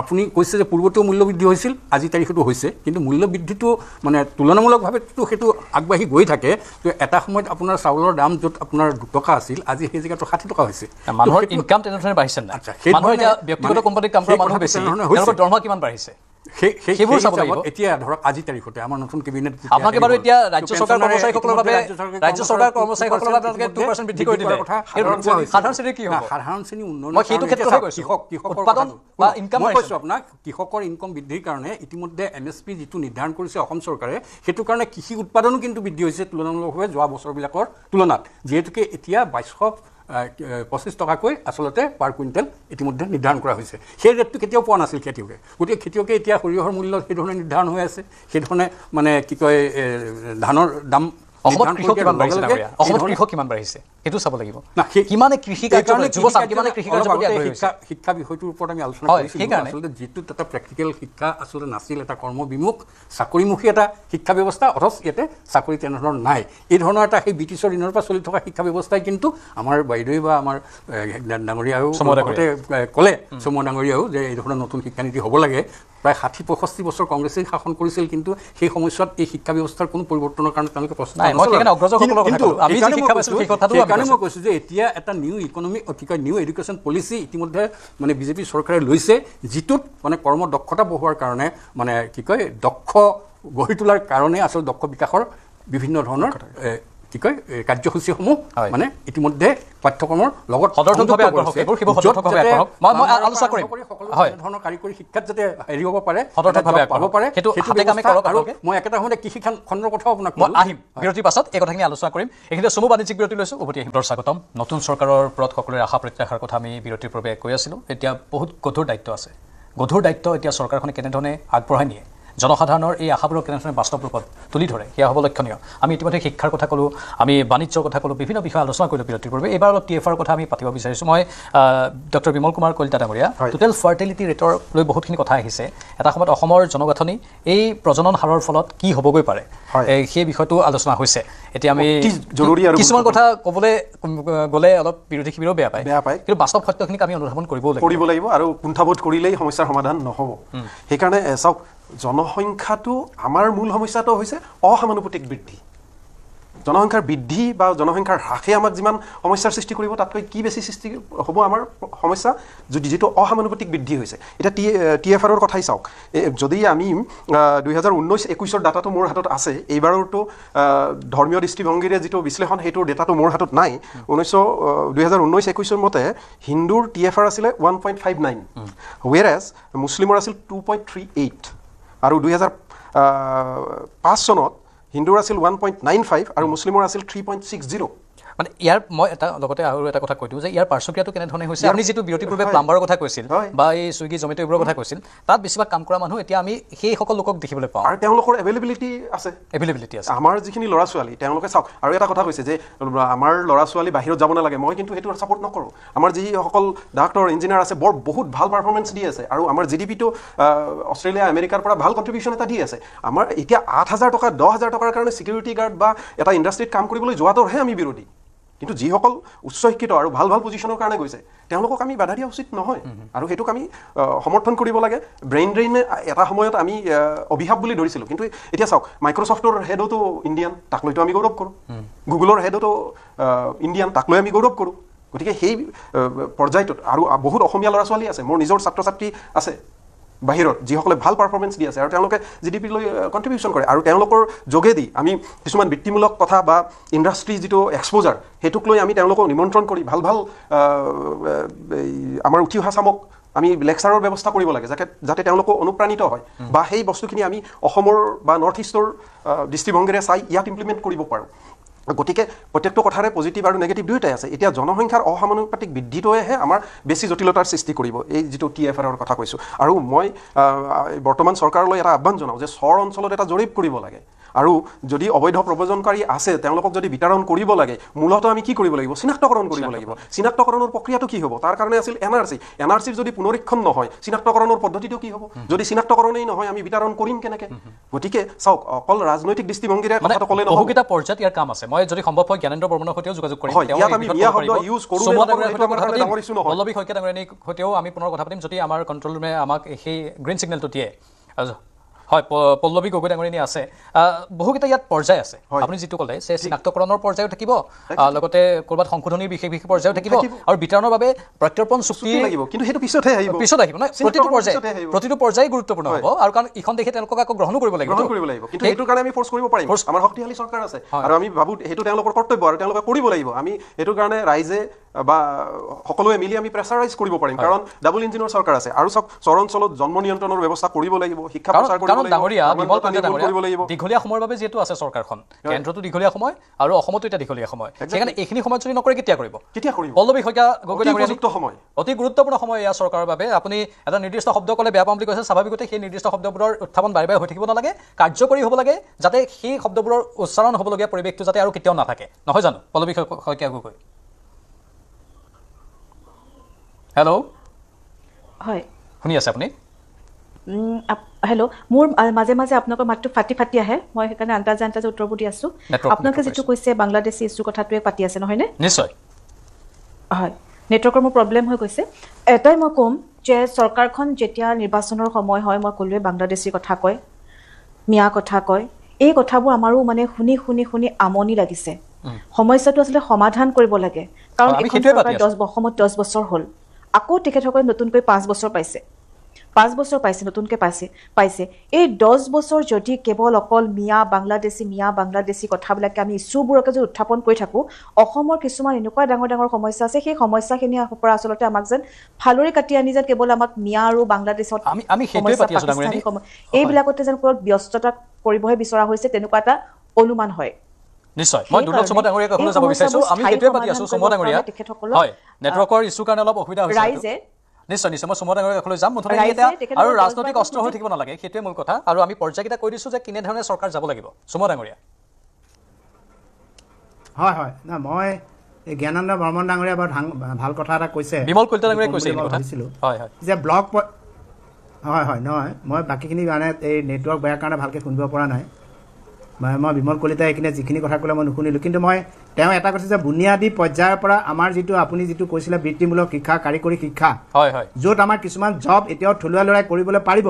আপুনি কৈছে যে পূৰ্বতেও মূল্যবৃদ্ধি হৈছিল, আজি তাৰিখতো হৈছে, কিন্তু মূল্যবৃদ্ধিটো মানে তুলনামূলকভাৱেতো সেইটো আগবাঢ়ি গৈ থাকে। তো এটা সময়ত আপোনাৰ চাউলৰ দাম য'ত আপোনাৰ 2 টকা আছিল, আজি সেই জেগাটো 60 টকা হৈছে। মানুহৰ ইনকাম তেনেধৰণে বাঢ়িছে নাই, মানুহৰ এতিয়া ব্যক্তিগত কোম্পানীত কাম কৰা মানুহ বেছি, তেওঁলোকৰ দৰমহা কিমান বাঢ়িছে সেইবোৰ চাব লাগিব। এতিয়া ধৰক আজি তাৰিখতে আমাৰ নতুন কেবিনেট আপোনালোকে বাৰু এতিয়া ৰাজ্য চৰকাৰ কৰ্মচাৰীসকলৰ বাবে ৰাজ্য চৰকাৰ কৰ্মচাৰীসকলৰ বাবে আপোনালোকে 2% বৃদ্ধি কৰি দিলে, সাধাৰণ শ্ৰেণীৰ কি হ'ব? সাধাৰণ শ্ৰেণী উন্নয়ন, মই সেইটো ক্ষেত্ৰতে কৈছোঁ, উৎপাদন বা ইনকাম মই কৈছোঁ আপোনাক, কৃষকৰ ইনকম বৃদ্ধিৰ কাৰণে ইতিমধ্যে MSP যিটো নিৰ্ধাৰণ কৰিছে অসম চৰকাৰে, সেইটো কাৰণে কৃষি উৎপাদনো কিন্তু বৃদ্ধি হৈছে তুলনামূলকভাৱে যোৱা বছৰবিলাকৰ তুলনাত, যিহেতুকে এতিয়া 2225 টকাকৈ আচলতে পাৰ কুইণ্টেল ইতিমধ্যে নিৰ্ধাৰণ কৰা হৈছে। সেই ৰেটটো কেতিয়াও পোৱা নাছিল খেতিয়কে, গতিকে খেতিয়কে এতিয়া সৰিয়হৰ মূল্য সেইধৰণে নিৰ্ধাৰণ হৈ আছে, সেইধৰণে মানে কি কয় ধানৰ দাম। অসমত কৃষক কিমান বাঢ়িছে, অসমত কৃষক কিমান বাঢ়িছে সেইটো চাব লাগিব। কিমানে কৃষি শিক্ষা বিষয়টোৰ ওপৰত আমি আলোচনা কৰিছিলোঁ, আচলতে যিটো এটা প্ৰেক্টিকেল শিক্ষা আচলতে নাছিল, এটা কৰ্মবিমুখ চাকৰিমুখী এটা শিক্ষা ব্যৱস্থা, অথচ ইয়াতে চাকৰি তেনেধৰণৰ নাই। এই ধৰণৰ এটা সেই ব্ৰিটিছৰ দিনৰ পৰা চলি থকা শিক্ষা ব্যৱস্থাই কিন্তু আমাৰ বাইদেৱে বা আমাৰ ডাঙৰীয়াও ক'লে, চমুৱা ডাঙৰীয়াও, যে এই ধৰণৰ নতুন শিক্ষানীতি হ'ব লাগে। প্ৰায় 60-65 বছৰ কংগ্ৰেছেই শাসন কৰিছিল, কিন্তু সেই সময়ছোৱাত এই শিক্ষা ব্যৱস্থাৰ কোনো পৰিৱৰ্তনৰ কাৰণে তেওঁলোকে প্ৰশ্ন সেইকাৰণে মই কৈছোঁ যে এতিয়া এটা নিউ এডুকেশ্যন পলিচি ইতিমধ্যে মানে বিজেপি চৰকাৰে লৈছে, যিটোত মানে কৰ্মদক্ষতা বঢ়োৱাৰ কাৰণে মানে কি কয় দক্ষ গঢ়ি তোলাৰ কাৰণে আচলতে দক্ষ বিকাশৰ বিভিন্ন ধৰণৰ কি কয় কাৰ্যসূচীসমূহ মানে ইতিমধ্যে পাঠ্যক্ৰমৰ লগত ধৰণৰ কাৰিকৰী শিক্ষাত যাতে হেৰি হ'ব পাৰে, পাব পাৰে। মই একেটা সময়তে কৃষি খণ্ডৰ কথাও আপোনাক আহিম, বিৰতিৰ পাছত এই কথাখিনি আলোচনা কৰিম। এইখিনিতে চমু বাণিজ্যিক বিৰতি লৈছোঁ, উভতি আহিম। স্বাগতম। নতুন চৰকাৰৰ ওপৰত সকলোৰে আশা প্ৰত্যাশাৰ কথা আমি বিৰতিৰ পূৰ্বে কৈ আছিলোঁ। এতিয়া বহুত গধুৰ দায়িত্ব আছে, গধুৰ দায়িত্ব এতিয়া চৰকাৰখনে কেনেধৰণে আগবঢ়াই নিয়ে, জনসাধাৰণৰ এই আশাবোৰক কেনেধৰণে বাস্তৱ ৰূপত তুলি ধৰে, সেয়া হ'ব লক্ষণীয়। আমি ইতিমধ্যে শিক্ষাৰ কথা ক'লোঁ, আমি বাণিজ্যৰ কথা ক'লোঁ, বিভিন্ন বিষয়ে আলোচনা কৰিলোঁ বিৰতিৰ পূৰ্বে। এইবাৰ অলপ TFR কথা আমি পাতিব বিচাৰিছোঁ। মই ডক্টৰ বিমল কুমাৰ কলিতা ডাঙৰীয়া, টোটেল ফাৰ্টিলিটি ৰেটৰ লৈ বহুতখিনি কথা আহিছে। এটা সময়ত অসমৰ জনগাঁথনি এই প্ৰজনন হাৰৰ ফলত কি হ'বগৈ পাৰে, সেই বিষয়টো আলোচনা হৈছে। এতিয়া আমি জৰুৰী আৰু কিছুমান কথা ক'বলৈ গ'লে অলপ বিৰোধী শিবিৰেও বেয়া পায়, কিন্তু বাস্তৱ সত্যখিনিক আমি অনুধাৱন কৰিব লাগিব আৰু কুণ্ঠাবোধ কৰিলেই সমস্যাৰ সমাধান নহ'ব। সেইকাৰণে চাওক, জনসংখ্যাটো আমাৰ মূল সমস্যাটো হৈছে অসমানুপাতিক বৃদ্ধি। জনসংখ্যাৰ বৃদ্ধি বা জনসংখ্যাৰ হ্ৰাসে আমাক যিমান সমস্যাৰ সৃষ্টি কৰিব তাতকৈ কি বেছি সৃষ্টি হ'ব আমাৰ সমস্যা যিটো অসমানুপাতিক বৃদ্ধি হৈছে। এতিয়া TFRৰ কথাই চাওক, যদি আমি 2019-21 ডাটাটো মোৰ হাতত আছে, এইবাৰতো ধৰ্মীয় দৃষ্টিভংগীৰে যিটো বিশ্লেষণ সেইটোৰ ডেটাটো মোৰ হাতত নাই। 2019-21 মতে হিন্দুৰ TFR আছিলে 1.59, হুৱেৰাজ মুছলিমৰ আছিল 2.38, আৰু 2005 চনত হিন্দুৰ আছিল 1.95 আৰু মুছলিমৰ আছিল 3.60। মানে ইয়াৰ মই লগতে আৰু এটা কথা কৈ দিওঁ যে ইয়াৰ পাৰ্শ্বক্ৰিয়াটো কেনেধৰণে হৈছে, আপুনি যিটো বিৰতিৰ পূৰ্বে প্লাম্বাৰৰ কথা কৈছিল বা এই ছুইগি জমেটো এইবোৰৰ কথা কৈছিল, তাত বেছিভাগ কাম কৰা মানুহ এতিয়া আমি সেইসকল লোকক দেখিবলৈ পাওঁ আৰু তেওঁলোকৰ এভেইলেবিলিটি আছে। আমাৰ যিখিনি ল'ৰা ছোৱালী তেওঁলোকে চাওক, আৰু এটা কথা কৈছে যে আমাৰ ল'ৰা ছোৱালী বাহিৰত যাব নালাগে, মই কিন্তু সেইটো ছাপোৰ্ট নকৰোঁ। আমাৰ যিসকল ডাক্তৰ ইঞ্জিনিয়াৰ আছে বহুত ভাল পাৰফৰ্মেঞ্চ দি আছে, আৰু আমাৰ GDP-টো অষ্ট্ৰেলিয়া আমেৰিকাৰ পৰা ভাল কণ্ট্ৰিবিউশ্যন এটা দি আছে। আমাৰ এতিয়া 8,000 টকা 10,000 টকাৰ কাৰণে ছিকিউৰিটি গাৰ্ড বা এটা ইণ্ডাষ্ট্ৰীত কাম কৰিবলৈ যোৱাটোৰহে আমি বিৰোধী। কিন্তু যিসকল উচ্চ শিক্ষিত আৰু ভাল পজিশ্যনৰ কাৰণে গৈছে তেওঁলোকক আমি বাধা দিয়া উচিত নহয়, আৰু সেইটোক আমি সমৰ্থন কৰিব লাগে। ব্ৰেইন ড্ৰেইনে এটা সময়ত আমি অভিশাপ বুলি ধৰিছিলোঁ, কিন্তু এতিয়া চাওক মাইক্ৰ'ছফ্টৰ হেডতো ইণ্ডিয়ান, তাক লৈতো আমি গৌৰৱ কৰোঁ। গুগলৰ হেডতো ইণ্ডিয়ান, তাক লৈ আমি গৌৰৱ কৰোঁ। গতিকে সেই পৰ্যায়টোত আৰু বহুত অসমীয়া ল'ৰা ছোৱালী আছে, মোৰ নিজৰ ছাত্ৰ ছাত্ৰী আছে বাহিৰত, যিসকলে ভাল পাৰফৰ্মেঞ্চ দি আছে আৰু তেওঁলোকে GDP লৈ কণ্ট্ৰিবিউশ্যন কৰে, আৰু তেওঁলোকৰ যোগেদি আমি কিছুমান বৃত্তিমূলক কথা বা ইণ্ডাষ্ট্ৰী যিটো এক্সপ'জাৰ সেইটোক লৈ আমি তেওঁলোকক নিমন্ত্ৰণ কৰি ভাল আমাৰ উঠি অহা চামক আমি লেকচাৰৰ ব্যৱস্থা কৰিব লাগে, যাতে তেওঁলোকো অনুপ্ৰাণিত হয় বা সেই বস্তুখিনি আমি অসমৰ বা নৰ্থ ইষ্টৰ দৃষ্টিভংগীৰে চাই ইয়াত ইমপ্লিমেণ্ট কৰিব পাৰোঁ। গতিকে প্ৰত্যেকটো কথাৰে পজিটিভ আৰু নেগেটিভ দুয়োটাই আছে। এতিয়া জনসংখ্যাৰ অসমানুপাতিক বৃদ্ধিটোৱেহে আমাৰ বেছি জটিলতাৰ সৃষ্টি কৰিব, এই যিটো TFRৰ কথা কৈছোঁ। আৰু মই বৰ্তমান চৰকাৰলৈ এটা আহ্বান জনাওঁ যে চৰ অঞ্চলত এটা জৰীপ কৰিব লাগে, আৰু যদি অবৈধ প্ৰব্ৰজনকাৰী আছে তেওঁলোকক যদি বিতৰণ কৰিব লাগে, মূলতঃ আমি কি কৰিব লাগিব? চিনাক্তকৰণ কৰিব লাগিব। চিনাক্তকৰণৰ প্ৰক্ৰিয়াটো কি হ'ব? তাৰ কাৰণে আছিল NRC যদি পুনৰীক্ষণ নহয়, চিনাক্তকৰণৰ পদ্ধতিটো কি হ'ব? যদি চিনাক্তকৰণেই নহয় আমি বিতৰণ কৰিম কেনেকৈ? গতিকে চাওক, অকল ৰাজনৈতিক দৃষ্টিভংগীৰে কথাটো ক'লে নহয়, বহুকেইটা পৰ্যায়ত ইয়াৰ কাম আছে। মই যদি সম্ভৱ হয় জ্ঞানেন্দ্ৰ বৰ্মনৰ সৈতেও যোগাযোগ কৰিম, পল্লৱী শইকীয়া ডাঙৰীয়ানীৰ সৈতেও আমি পুনৰ কথা পাতিম যদি আমাৰ কণ্ট্ৰল ৰুমে আমাক সেই গ্ৰীণ ছিগনেলটো দিয়ে। হয়, পল্লৱী গগৈ ডাঙৰীয়ানী আছে। বহুকেইটা ইয়াত পৰ্যায় আছে, আপুনি যিটো ক'লে যে চিনাক্তকৰণৰ পৰ্যায়ো থাকিব, লগতে ক'ৰবাত সংশোধনীৰ বিশেষ পৰ্যায়ো থাকিব, আৰু বিতৰণৰ বাবে প্ৰত্যৰ্পণ চুক্তি লাগিব। কিন্তু সেইটো পিছত আহিব নহয়, প্ৰতিটো পৰ্যায় গুৰুত্বপূৰ্ণ হ'ব, আৰু কাৰণ ইখন দেশে তেওঁলোকক আকৌ গ্ৰহণো কৰিব লাগিব। কিন্তু সেইটোৰ কাৰণে আমি ফ'ৰ্চ কৰিব পাৰিম, আমাৰ শক্তিশালী চৰকাৰ আছে, আৰু আমি ভাবোঁ সেইটো তেওঁলোকৰ কৰ্তব্য আৰু তেওঁলোকে কৰিব লাগিব। আমি সেইটোৰ কাৰণে ৰাইজে বা সকলোৱে মিলি আমি প্ৰেছাৰাইজ কৰিব পাৰিম, কাৰণ ডাবল ইঞ্জিনৰ চৰকাৰ আছে। আৰু চাওক, চৰ অঞ্চলত জন্ম নিয়ন্ত্ৰণৰ ব্যৱস্থা কৰিব লাগিব, শিক্ষা প্ৰচাৰ কৰিব লাগিব। দীঘলীয়া সময়ৰ বাবে যিহেতু আছে চৰকাৰখন, কেন্দ্ৰতো দীঘলীয়া সময় আৰু অসমতো এতিয়া দীঘলীয়া সময়, সেইকাৰণে এইখিনি সময়ত যদি নকৰে কেতিয়া কৰিব? পল্লৱী শইকীয়া গগৈ ডাঙৰীয়া, অতি গুৰুত্বপূৰ্ণ সময় এয়া চৰকাৰৰ বাবে। আপুনি এটা নিৰ্দিষ্ট শব্দ ক'লে বেয়া পাম বুলি কৈছে, স্বাভাৱিকতে সেই নিৰ্দিষ্ট শব্দবোৰৰ উত্থাপন বাৰে বাৰে হৈ থাকিব নালাগে, কাৰ্যকৰী হ'ব লাগে, যাতে সেই শব্দবোৰৰ উচ্চাৰণ হ'বলগীয়া পৰিৱেশটো যাতে আৰু কেতিয়াও নাথাকে, নহয় জানো পল্লৱী শইকীয়া গগৈ? হেল্ল', হয়, শুনি আছে আপুনি? হেল্ল', মোৰ মাজে মাজে আপোনালোকৰ মাতটো ফাটি আহে, মই সেইকাৰণে আন্তাজে উত্তৰবোৰ দি আছোঁ। আপোনালোকে যিটো কৈছে বাংলাদেশী ইছ্যু কথাটোৱে পাতি আছে নহয়নে? নিশ্চয়, হয়, নেটৱৰ্কৰ মোৰ প্ৰব্লেম হৈ গৈছে। এটাই মই ক'ম যে চৰকাৰখন যেতিয়া নিৰ্বাচনৰ সময় হয়, মই ক'লোৱে বাংলাদেশীৰ কথা কয়, মিয়া কথা কয়, এই কথাবোৰ আমাৰো মানে শুনি আমনি লাগিছে। সমস্যাটো আচলতে সমাধান কৰিব লাগে, কাৰণ অসমত 10 বছৰ হ'ল, আকৌ তেখেতসকলে নতুনকৈ 5 বছৰ পাইছে, নতুনকৈ পাইছে। এই 10 বছৰ যদি কেৱল অকল মিয়া বাংলাদেশী কথাবিলাকে আমি ইছ্যুবোৰকে যদি উত্থাপন কৰি থাকোঁ, অসমৰ কিছুমান এনেকুৱা ডাঙৰ সমস্যা আছে, সেই সমস্যাখিনিৰ পৰা আচলতে আমাক যেন ফালৰি কাটি আনি যেন কেৱল আমাক মিয়া আৰু বাংলাদেশত এইবিলাকতে যেন ব্যস্ততা কৰিবহে বিচৰা হৈছে, তেনেকুৱা এটা অনুমান হয়। নিশ্চয়, মই দুৰ্লভ চমুৱা ডাঙৰীয়াৰ কাষলৈ যাব বিচাৰিছোঁ। আমি সেইটোৱে পাতি আছোঁ, চমুৱা ডাঙৰীয়া। হয়, নেটৱৰ্কৰ ইছ্যুৰ কাৰণে অলপ অসুবিধা হৈছে। নিশ্চয়, মই চমুৱা ডাঙৰীয়াৰ কাষলৈ যাম। মুঠতে আৰু ৰাজনৈতিক অস্ত্ৰ হৈ থাকিব নালাগে, সেইটোৱে মূল কথা। আৰু আমি পৰ্যায়কেইটা কৈ দিছোঁ যে কেনেধৰণে চৰকাৰ যাব লাগিব। চমুৱা ডাঙৰীয়া। হয়, মই জ্ঞানেন্দ্ৰ বৰ্মন ডাঙৰীয়া বৰ ভাল কথা এটা কৈছে, বিমল কলিতা ডাঙৰীয়াই কৈছে যে ব্লক, হয়, নহয়, মই বাকীখিনি মানে এই নেটৱৰ্ক বেয়াৰ কাৰণে ভালকৈ শুনিব পৰা নাই। মই বিমল কলিতাই এইখিনি যিখিনি কথা ক'লে মই নুশুনিলোঁ, কিন্তু মই তেওঁ এটা কৈছে যে বুনিয়াদী পৰ্যায়ৰ পৰা আমাৰ যিটো আপুনি যিটো কৈছিলে বৃত্তিমূলক শিক্ষা, কাৰিকৰী শিক্ষা, য'ত আমাৰ কিছুমান জব এতিয়াও থলুৱা ল'ৰাই কৰিবলৈ পাৰিব,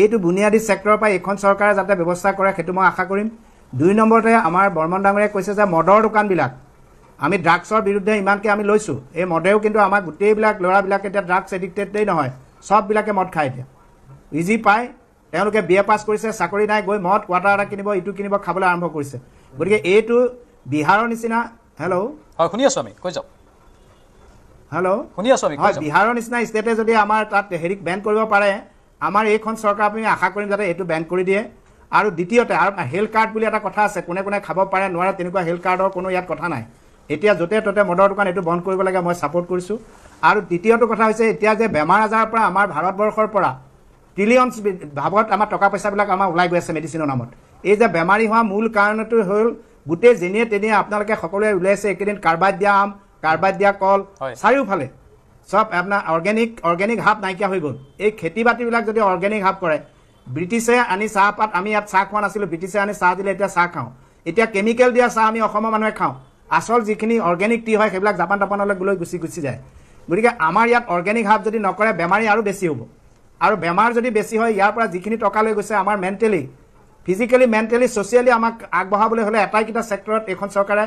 এইটো বুনিয়াদী ছেক্টৰৰ পৰা এইখন চৰকাৰে যাতে ব্যৱস্থা কৰে সেইটো মই আশা কৰিম 2 নম্বৰতে আমাৰ বৰ্মন ডাঙৰীয়াই কৈছে যে মদৰ দোকানবিলাক আমি ড্ৰাগছৰ বিৰুদ্ধে ইমানকৈ আমি লৈছোঁ এই মদেও কিন্তু আমাৰ গোটেইবিলাক ল'ৰাবিলাক এতিয়া ড্ৰাগছ এডিক্টেডেই নহয় চববিলাকে মদ খায় এতিয়া ইজি পায় তেওঁলোকে BA পাছ কৰিছে চাকৰি নাই গৈ মদ কোৱাৰ্টাৰ এটা কিনিব ইটো কিনিব খাবলৈ আৰম্ভ কৰিছে গতিকে এইটো বিহাৰৰ নিচিনা হেল্ল' হয় শুনি আছোঁ আমি কৈ যাওক হেল্ল' শুনি আছোঁ আমি কৈ হয় যাওক বিহাৰৰ নিচিনা ষ্টেটে যদি আমাৰ তাত হেৰিক বেন কৰিব পাৰে আমাৰ এইখন চৰকাৰ আমি আশা কৰিম যাতে এইটো বেন কৰি দিয়ে আৰু দ্বিতীয়তে আৰু হেল্থ কাৰ্ড বুলি এটা কথা আছে কোনে কোনে খাব পাৰে নোৱাৰে তেনেকুৱা হেল্থ কাৰ্ডৰ কোনো ইয়াত কথা নাই এতিয়া য'তে ত'তে মদৰ দোকান এইটো বন্ধ কৰিব লাগে মই ছাপোৰ্ট কৰিছোঁ আৰু দ্বিতীয়টো কথা হৈছে এতিয়া যে বেমাৰ আজাৰৰ পৰা আমাৰ ভাৰতবৰ্ষৰ পৰা ট্ৰিলিয়নছ ভাৱত আমাৰ টকা পইচাবিলাক আমাৰ ওলাই গৈ আছে মেডিচিনৰ নামত এই যে বেমাৰী হোৱা মূল কাৰণটো হ'ল গোটেই যেনিয়ে তেনিয়ে আপোনালোকে সকলোৱে ওলাইছে এইকেইদিন কাৰ্বাইড দিয়া আম কাৰ্বাইড দিয়া কল চাৰিওফালে সব আপোনাৰ অৰ্গেনিক হাব নাইকিয়া হৈ গ'ল এই খেতি বাতিবিলাক যদি অৰ্গেনিক হাব কৰে ব্ৰিটিছে আনি চাহপাত আমি ইয়াত চাহ খোৱা নাছিলোঁ ব্ৰিটিছে আনি চাহ দিলে এতিয়া চাহ খাওঁ এতিয়া কেমিকেল দিয়া চাহ আমি অসমৰ মানুহে খাওঁ আচল যিখিনি অৰ্গেনিক টি হয় সেইবিলাক জাপান তাপানলৈ গৈ গুচি যায় গতিকে আমাৰ ইয়াত অৰ্গেনিক হাব যদি নকৰে বেমাৰী আৰু বেছি হ'ব আৰু বেমাৰ যদি বেছি হয় ইয়াৰ পৰা যিখিনি টকা লৈ গৈছে আমাৰ মেণ্টেলি ফিজিকেলি মেণ্টেলি ছ'চিয়েলি আমাক আগবঢ়াবলৈ হ'লে এটাইকেইটা ছেক্টৰত এইখন চৰকাৰে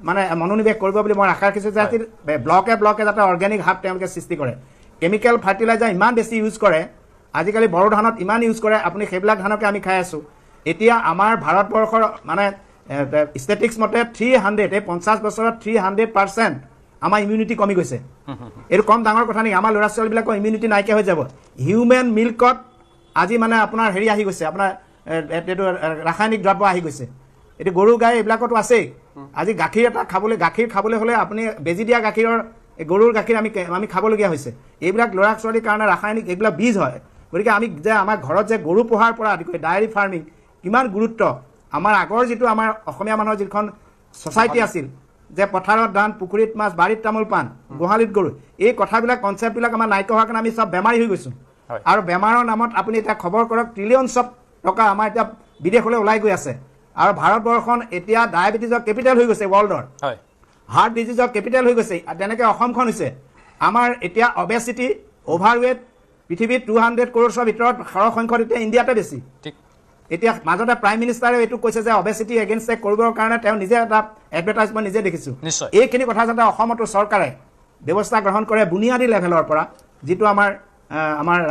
মানে মনোনিৱেশ কৰিব বুলি মই আশা ৰাখিছোঁ যে ব্লকে যাতে অৰ্গেনিক হাব তেওঁলোকে সৃষ্টি কৰে কেমিকেল ফাৰ্টিলাইজাৰ ইমান বেছি ইউজ কৰে আজিকালি বড়ো ধানত ইমান ইউজ কৰে আপুনি সেইবিলাক ধানকে আমি খাই আছোঁ এতিয়া আমাৰ ভাৰতবৰ্ষৰ মানে ষ্টেটিক্স মতে 300 এই 50 বছৰত 300% আমাৰ ইমিউনিটি কমি গৈছে এইটো কম ডাঙৰ কথা নেকি আমাৰ ল'ৰা ছোৱালীবিলাকৰ ইমিউনিটি নাইকিয়া হৈ যাব হিউমেন মিল্কত আজি মানে আপোনাৰ হেৰি আহি গৈছে আপোনাৰ এইটো ৰাসায়নিক দ্ৰব্য আহি গৈছে এইটো গৰু গাই এইবিলাকতো আছেই আজি গাখীৰ এটা গাখীৰ খাবলৈ হ'লে আপুনি বেজি দিয়া গাখীৰৰ গৰুৰ গাখীৰ আমি খাবলগীয়া হৈছে এইবিলাক ল'ৰা ছোৱালীৰ কাৰণে ৰাসায়নিক এইবিলাক বীজ হয় গতিকে আমি যে আমাৰ ঘৰত যে গৰু পোহাৰ পৰা আদি কৰি ডায়েৰী ফাৰ্মিং কিমান গুৰুত্ব আমাৰ আগৰ যিটো আমাৰ অসমীয়া মানুহৰ যিখন ছ'চাইটি আছিল যে পথাৰত ধান পুখুৰীত মাছ বাৰীত তামোল পাণ গোহালিত গৰু এই কথাবিলাক কনচেপ্টবিলাক আমাৰ নাইকিয়া হোৱাৰ কাৰণে আমি চব বেমাৰী হৈ গৈছোঁ আৰু বেমাৰৰ নামত আপুনি এতিয়া খবৰ কৰক ট্ৰিলিয়নছ অফ টকা আমাৰ এতিয়া বিদেশলৈ ওলাই গৈ আছে আৰু ভাৰতবৰ্ষখন এতিয়া ডায়েবেটিছৰ কেপিটেল হৈ গৈছে ৱৰ্ল্ডৰ হাৰ্ট ডিজিজৰ কেপিটেল হৈ গৈছে তেনেকৈ অসমখন হৈছে আমাৰ এতিয়া অবেচিটি অভাৰৱেট পৃথিৱীত 200 কৰোৰৰ ভিতৰত সৰহসংখ্যত এতিয়া ইণ্ডিয়াতে বেছি এতিয়া মাজতে প্ৰাইম মিনিষ্টাৰে এইটো কৈছে যে অবেচিটি এগেইনষ্ট কৰিবৰ কাৰণে তেওঁ নিজে এটা এডভাৰটাইজমেণ্ট নিজে দেখিছোঁ এইখিনি কথা যাতে অসমতো চৰকাৰে ব্যৱস্থা গ্ৰহণ কৰে বুনিয়াদী লেভেলৰ পৰা যিটো আমাৰ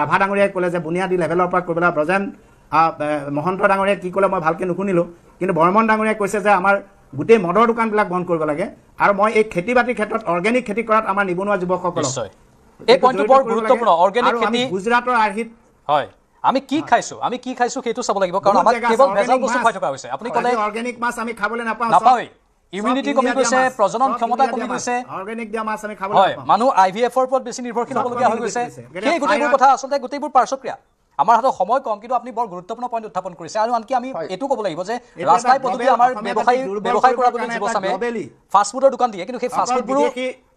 ৰাভা ডাঙৰীয়াই ক'লে যে বুনিয়াদী লেভেলৰ পৰা কৰিবলৈ ব্ৰজেন মহন্ত ডাঙৰীয়াই কি ক'লে মই ভালকৈ নুশুনিলোঁ কিন্তু বৰ্মন ডাঙৰীয়াই কৈছে যে আমাৰ গোটেই মদৰ দোকানবিলাক বন্ধ কৰিব লাগে আৰু মই এই খেতি বাতিৰ ক্ষেত্ৰত অৰ্গেনিক খেতি কৰাত আমাৰ নিবনুৱা যুৱকসকলক এই পইণ্টটো বৰ গুৰুত্বপূৰ্ণ অৰ্গেনিক খেতি গুজৰাটৰ আৰ্হিত হয় আমি কি খাইছো সেইটো চাব লাগিব কাৰণ আমাক কেৱল ভেজাল বস্তু খাই থকা হৈছে আপুনি ক'লে অৰ্গেনিক মাছ আমি খাবলৈ নাপাওঁ ইমিউনিটি কমি গৈছে প্ৰজনন ক্ষমতা কমি গৈছে অৰ্গেনিক দিয়া মাছ আমি খাবলৈ হয় মানুহ IVF-ৰ ওপৰত বেছি নিৰ্ভৰশীল হ'বলগীয়া হৈ গৈছে সেই গোটেইবোৰ কথা আচলতে গোটেইবোৰ পাৰ্শ্বক্ৰিয়া আমাৰ হাতত সময় কম কিন্তু আপুনি বৰ গুৰুত্বপূৰ্ণ পইণ্ট উত্থাপন কৰিছে আৰু আনকি আমি এইটো ক'ব লাগিব যে ৰাস্তাই পদূলি আমাৰ ব্যৱসায় কৰা বুলি যুৱচামে ফাষ্টফুডৰ দোকান দিয়ে কিন্তু সেই ফাষ্টফুডবোৰো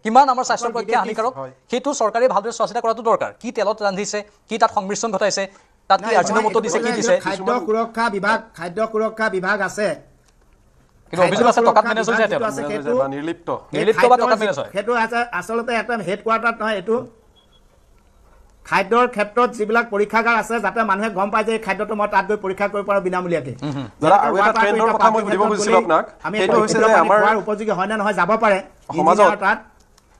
কিমান আমাৰ স্বাস্থ্যৰ পক্ষে হানিকাৰক সেইটো চৰকাৰে ভালদৰে চোৱা চিতা কৰাটো দৰকাৰ কি তেলত ৰান্ধিছে কি তাত সংমিশ্ৰণ ঘটাইছে তাত কি আজিনোমোটো দিছে কি দিছে খাদ্য সুৰক্ষা বিভাগ আছে কিন্তু অভিযোগ আছে টকাত মেনেজ হৈ যায় নিৰ্লিপ্ত বা টকাত মেনেজ হয় সেইটো আচলতে এটা হেড কোৱাৰ্টাৰত নহয় এইটো খাদ্যৰ ক্ষেত্ৰত যিবিলাক পৰীক্ষাগাৰ আছে যাতে মানুহে গম পায় যে এই খাদ্যটো মই তাত গৈ পৰীক্ষা কৰিব পাৰোঁ বিনামূলীয়াকৈ উপযোগী হয় নে নহয় যাব পাৰে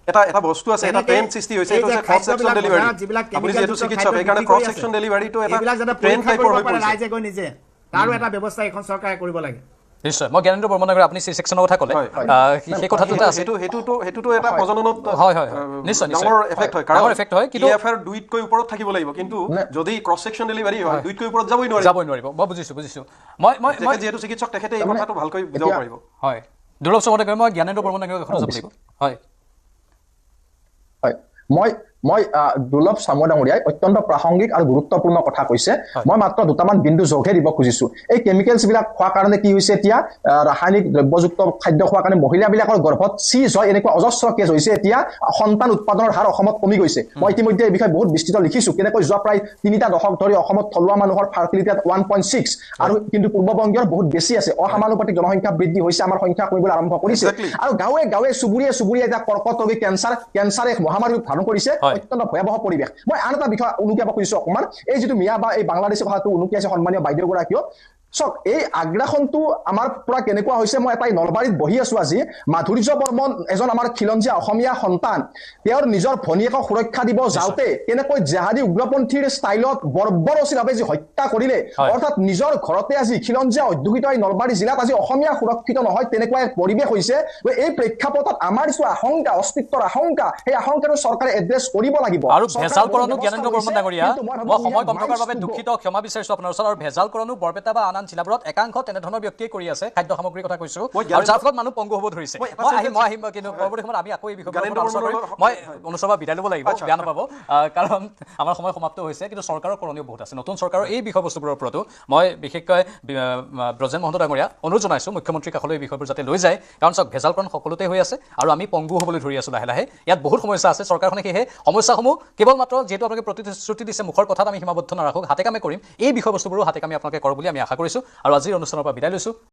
তাত এটা বস্তু আছে এটা ট্ৰেন্ড সৃষ্টি হৈছে এইটো হৈছে ক্ৰছ সেকশন ডেলিভাৰী আপুনি যেটো চিকিৎসক এইকাৰণে ক্ৰছ সেকশন ডেলিভাৰীটো এটা ট্ৰেন্ড টাইপৰ হৈ পৰিছে ৰাইজে গৈ নিজে তাৰো এটা ব্যৱস্থা এখন চৰকাৰে কৰিব লাগে নিশ্চয় মই জ্ঞানেন্দ্ৰ বৰ্মন ডাঙৰীয়া আপুনি চি সেকশনৰ কথা ক'লে সেই কথাটোতে আছে হেতুটো এটা প্ৰজননত হয় নিশ্চয় ডাঙৰ এফেক্ট হয় কাৰণ এফেক্ট হয় কিন্তু এফআৰ 2তকৈ ওপৰত থাকিব লাগিব কিন্তু যদি ক্ৰছ সেকশন ডেলিভাৰী হয় 2তকৈ ওপৰত যাবই নোৱাৰিব মই বুজিছো মই যেহেতু চিকিৎসক তেখেতে এই কথাটো ভালকৈ বুজাব পাৰিব হয় দুৰ্লভ চমতে মই জ্ঞানেন্দ্ৰ বৰ্মন ডাঙৰীয়াক কথা যাব লাগিব হয় মই দুৰ্লভ চামুৱা ডাঙৰীয়াই অত্যন্ত প্ৰাসংগিক আৰু গুৰুত্বপূৰ্ণ কথা কৈছে মই মাত্ৰ দুটামান বিন্দু যোগে দিব খুজিছো এই কেমিকেলছ বিলাক খোৱাৰ কাৰণে কি হৈছে এতিয়া ৰাসায়নিক দ্ৰব্যযুক্ত খাদ্য খোৱাৰ কাৰণে মহিলাবিলাকৰ গৰ্ভত চিজ হয় এনেকুৱা অজস্ৰ কেছ হৈছে এতিয়া সন্তান উৎপাদনৰ হাৰ অসমত কমি গৈছে মই ইতিমধ্যে এই বিষয়ে বহুত বিস্তৃত লিখিছো কেনেকৈ যোৱা প্ৰায় 3টা দশক ধৰি অসমত থলুৱা মানুহৰ ফাৰ্টিলিটি 1.6 আৰু কিন্তু পূৰ্ববংগৰ বহুত বেছি আছে অসমানুপাতিক জনসংখ্যা বৃদ্ধি হৈছে আমাৰ সংখ্যা কমিবলৈ আৰম্ভ কৰিছে আৰু গাঁৱে চুবুৰীয়া এতিয়া কৰ্কট ৰোগী কেঞ্চাৰ এক মহামাৰী ধাৰণ কৰিছে অত্যন্ত ভয়াৱহ পৰিৱেশ মই আন এটা বিষয় উনুকিয়াব খুজিছোঁ অকণমান এই যিটো মিয়া বা এই বাংলাদেশী কথাটো উনুকিয়াইছে সন্মানীয় বাইদেউগৰাকীয়েও চাওক এই আগ্ৰাসনটো আমাৰ পৰা কেনেকুৱা হৈছে মই এটাই নলবাৰীত বহি আছো আজি মাধুৰ্য বৰ্মন এজন আমাৰ খিলঞ্জীয়া অসমীয়া সন্তান তেওঁৰ নিজৰ ভনীয়েকক সুৰক্ষা দিব যাওঁতে কেনেকৈ জেহাদী উগ্ৰপন্থীৰ ষ্টাইলত বৰ্বৰচিতভাৱে যি হত্যা কৰিলে অৰ্থাৎ নিজৰ ঘৰতে আজি খিলঞ্জীয়া অধ্যুষিত এই নলবাৰী জিলাত আজি অসমীয়া সুৰক্ষিত নহয় তেনেকুৱা এক পৰিৱেশ হৈছে এই প্ৰেক্ষাপটত আমাৰ কিছু আশংকা অস্তিত্বৰ আশংকা সেই আশংকাটো চৰকাৰে এড্ৰেছ কৰিব লাগিব আৰু ভেজালকৰণো জ্ঞানেন্দ্ৰ বৰ্মন ডাঙৰীয়া মই সময় কম থকাৰ বাবে দুখিত ক্ষমা বিচাৰিছোঁ আপোনাৰ ওচৰত আৰু ভেজালকৰণো বৰপেটা বা আন জিলাবোৰত একাংশ তেনেধৰণৰ ব্যক্তিয়ে কৰি আছে খাদ্য সামগ্ৰীৰ কথা কৈছোঁ আৰু যাৰ ফলত মানুহ পংগু হ'ব ধৰিছে মই আহিম কিন্তু পৰৱৰ্তী সময়ত আমি আকৌ এই বিষয়ে মই অনুষ্ঠানৰ বিদায় ল'ব লাগিব বেয়া নাপাব কাৰণ আমাৰ সময় সমাপ্ত হৈছে কিন্তু চৰকাৰৰ কৰণীয় বহুত আছে নতুন চৰকাৰৰ এই বিষয়বস্তুবোৰৰ ওপৰতো মই বিশেষকৈ ব্ৰজেন মহন্ত ডাঙৰীয়া অনুৰোধ জনাইছোঁ মুখ্যমন্ত্ৰীৰ কাষলৈ এই বিষয়বোৰ যাতে লৈ যায় কাৰণ চাওক ভেজালকৰণ সকলোতে হৈ আছে আৰু আমি পংগু হ'বলৈ ধৰি আছোঁ লাহে লাহে ইয়াত বহুত সমস্যা আছে চৰকাৰখনে সেয়েহে সমস্যাসমূহ কেৱল মাত্ৰ যিহেতু আপোনালোকে প্ৰতিশ্ৰুতি দিছে মুখৰ কথাত আমি সীমাবদ্ধ নাৰাখোঁ হাতে কামে কৰিম এই বিষয়বস্তুবোৰো হাতে কামে আপোনালোকে কৰক বুলি আমি আশা কৰিছোঁ আৰু আজিৰ অনুষ্ঠানৰ পৰা বিদায় লৈছোঁ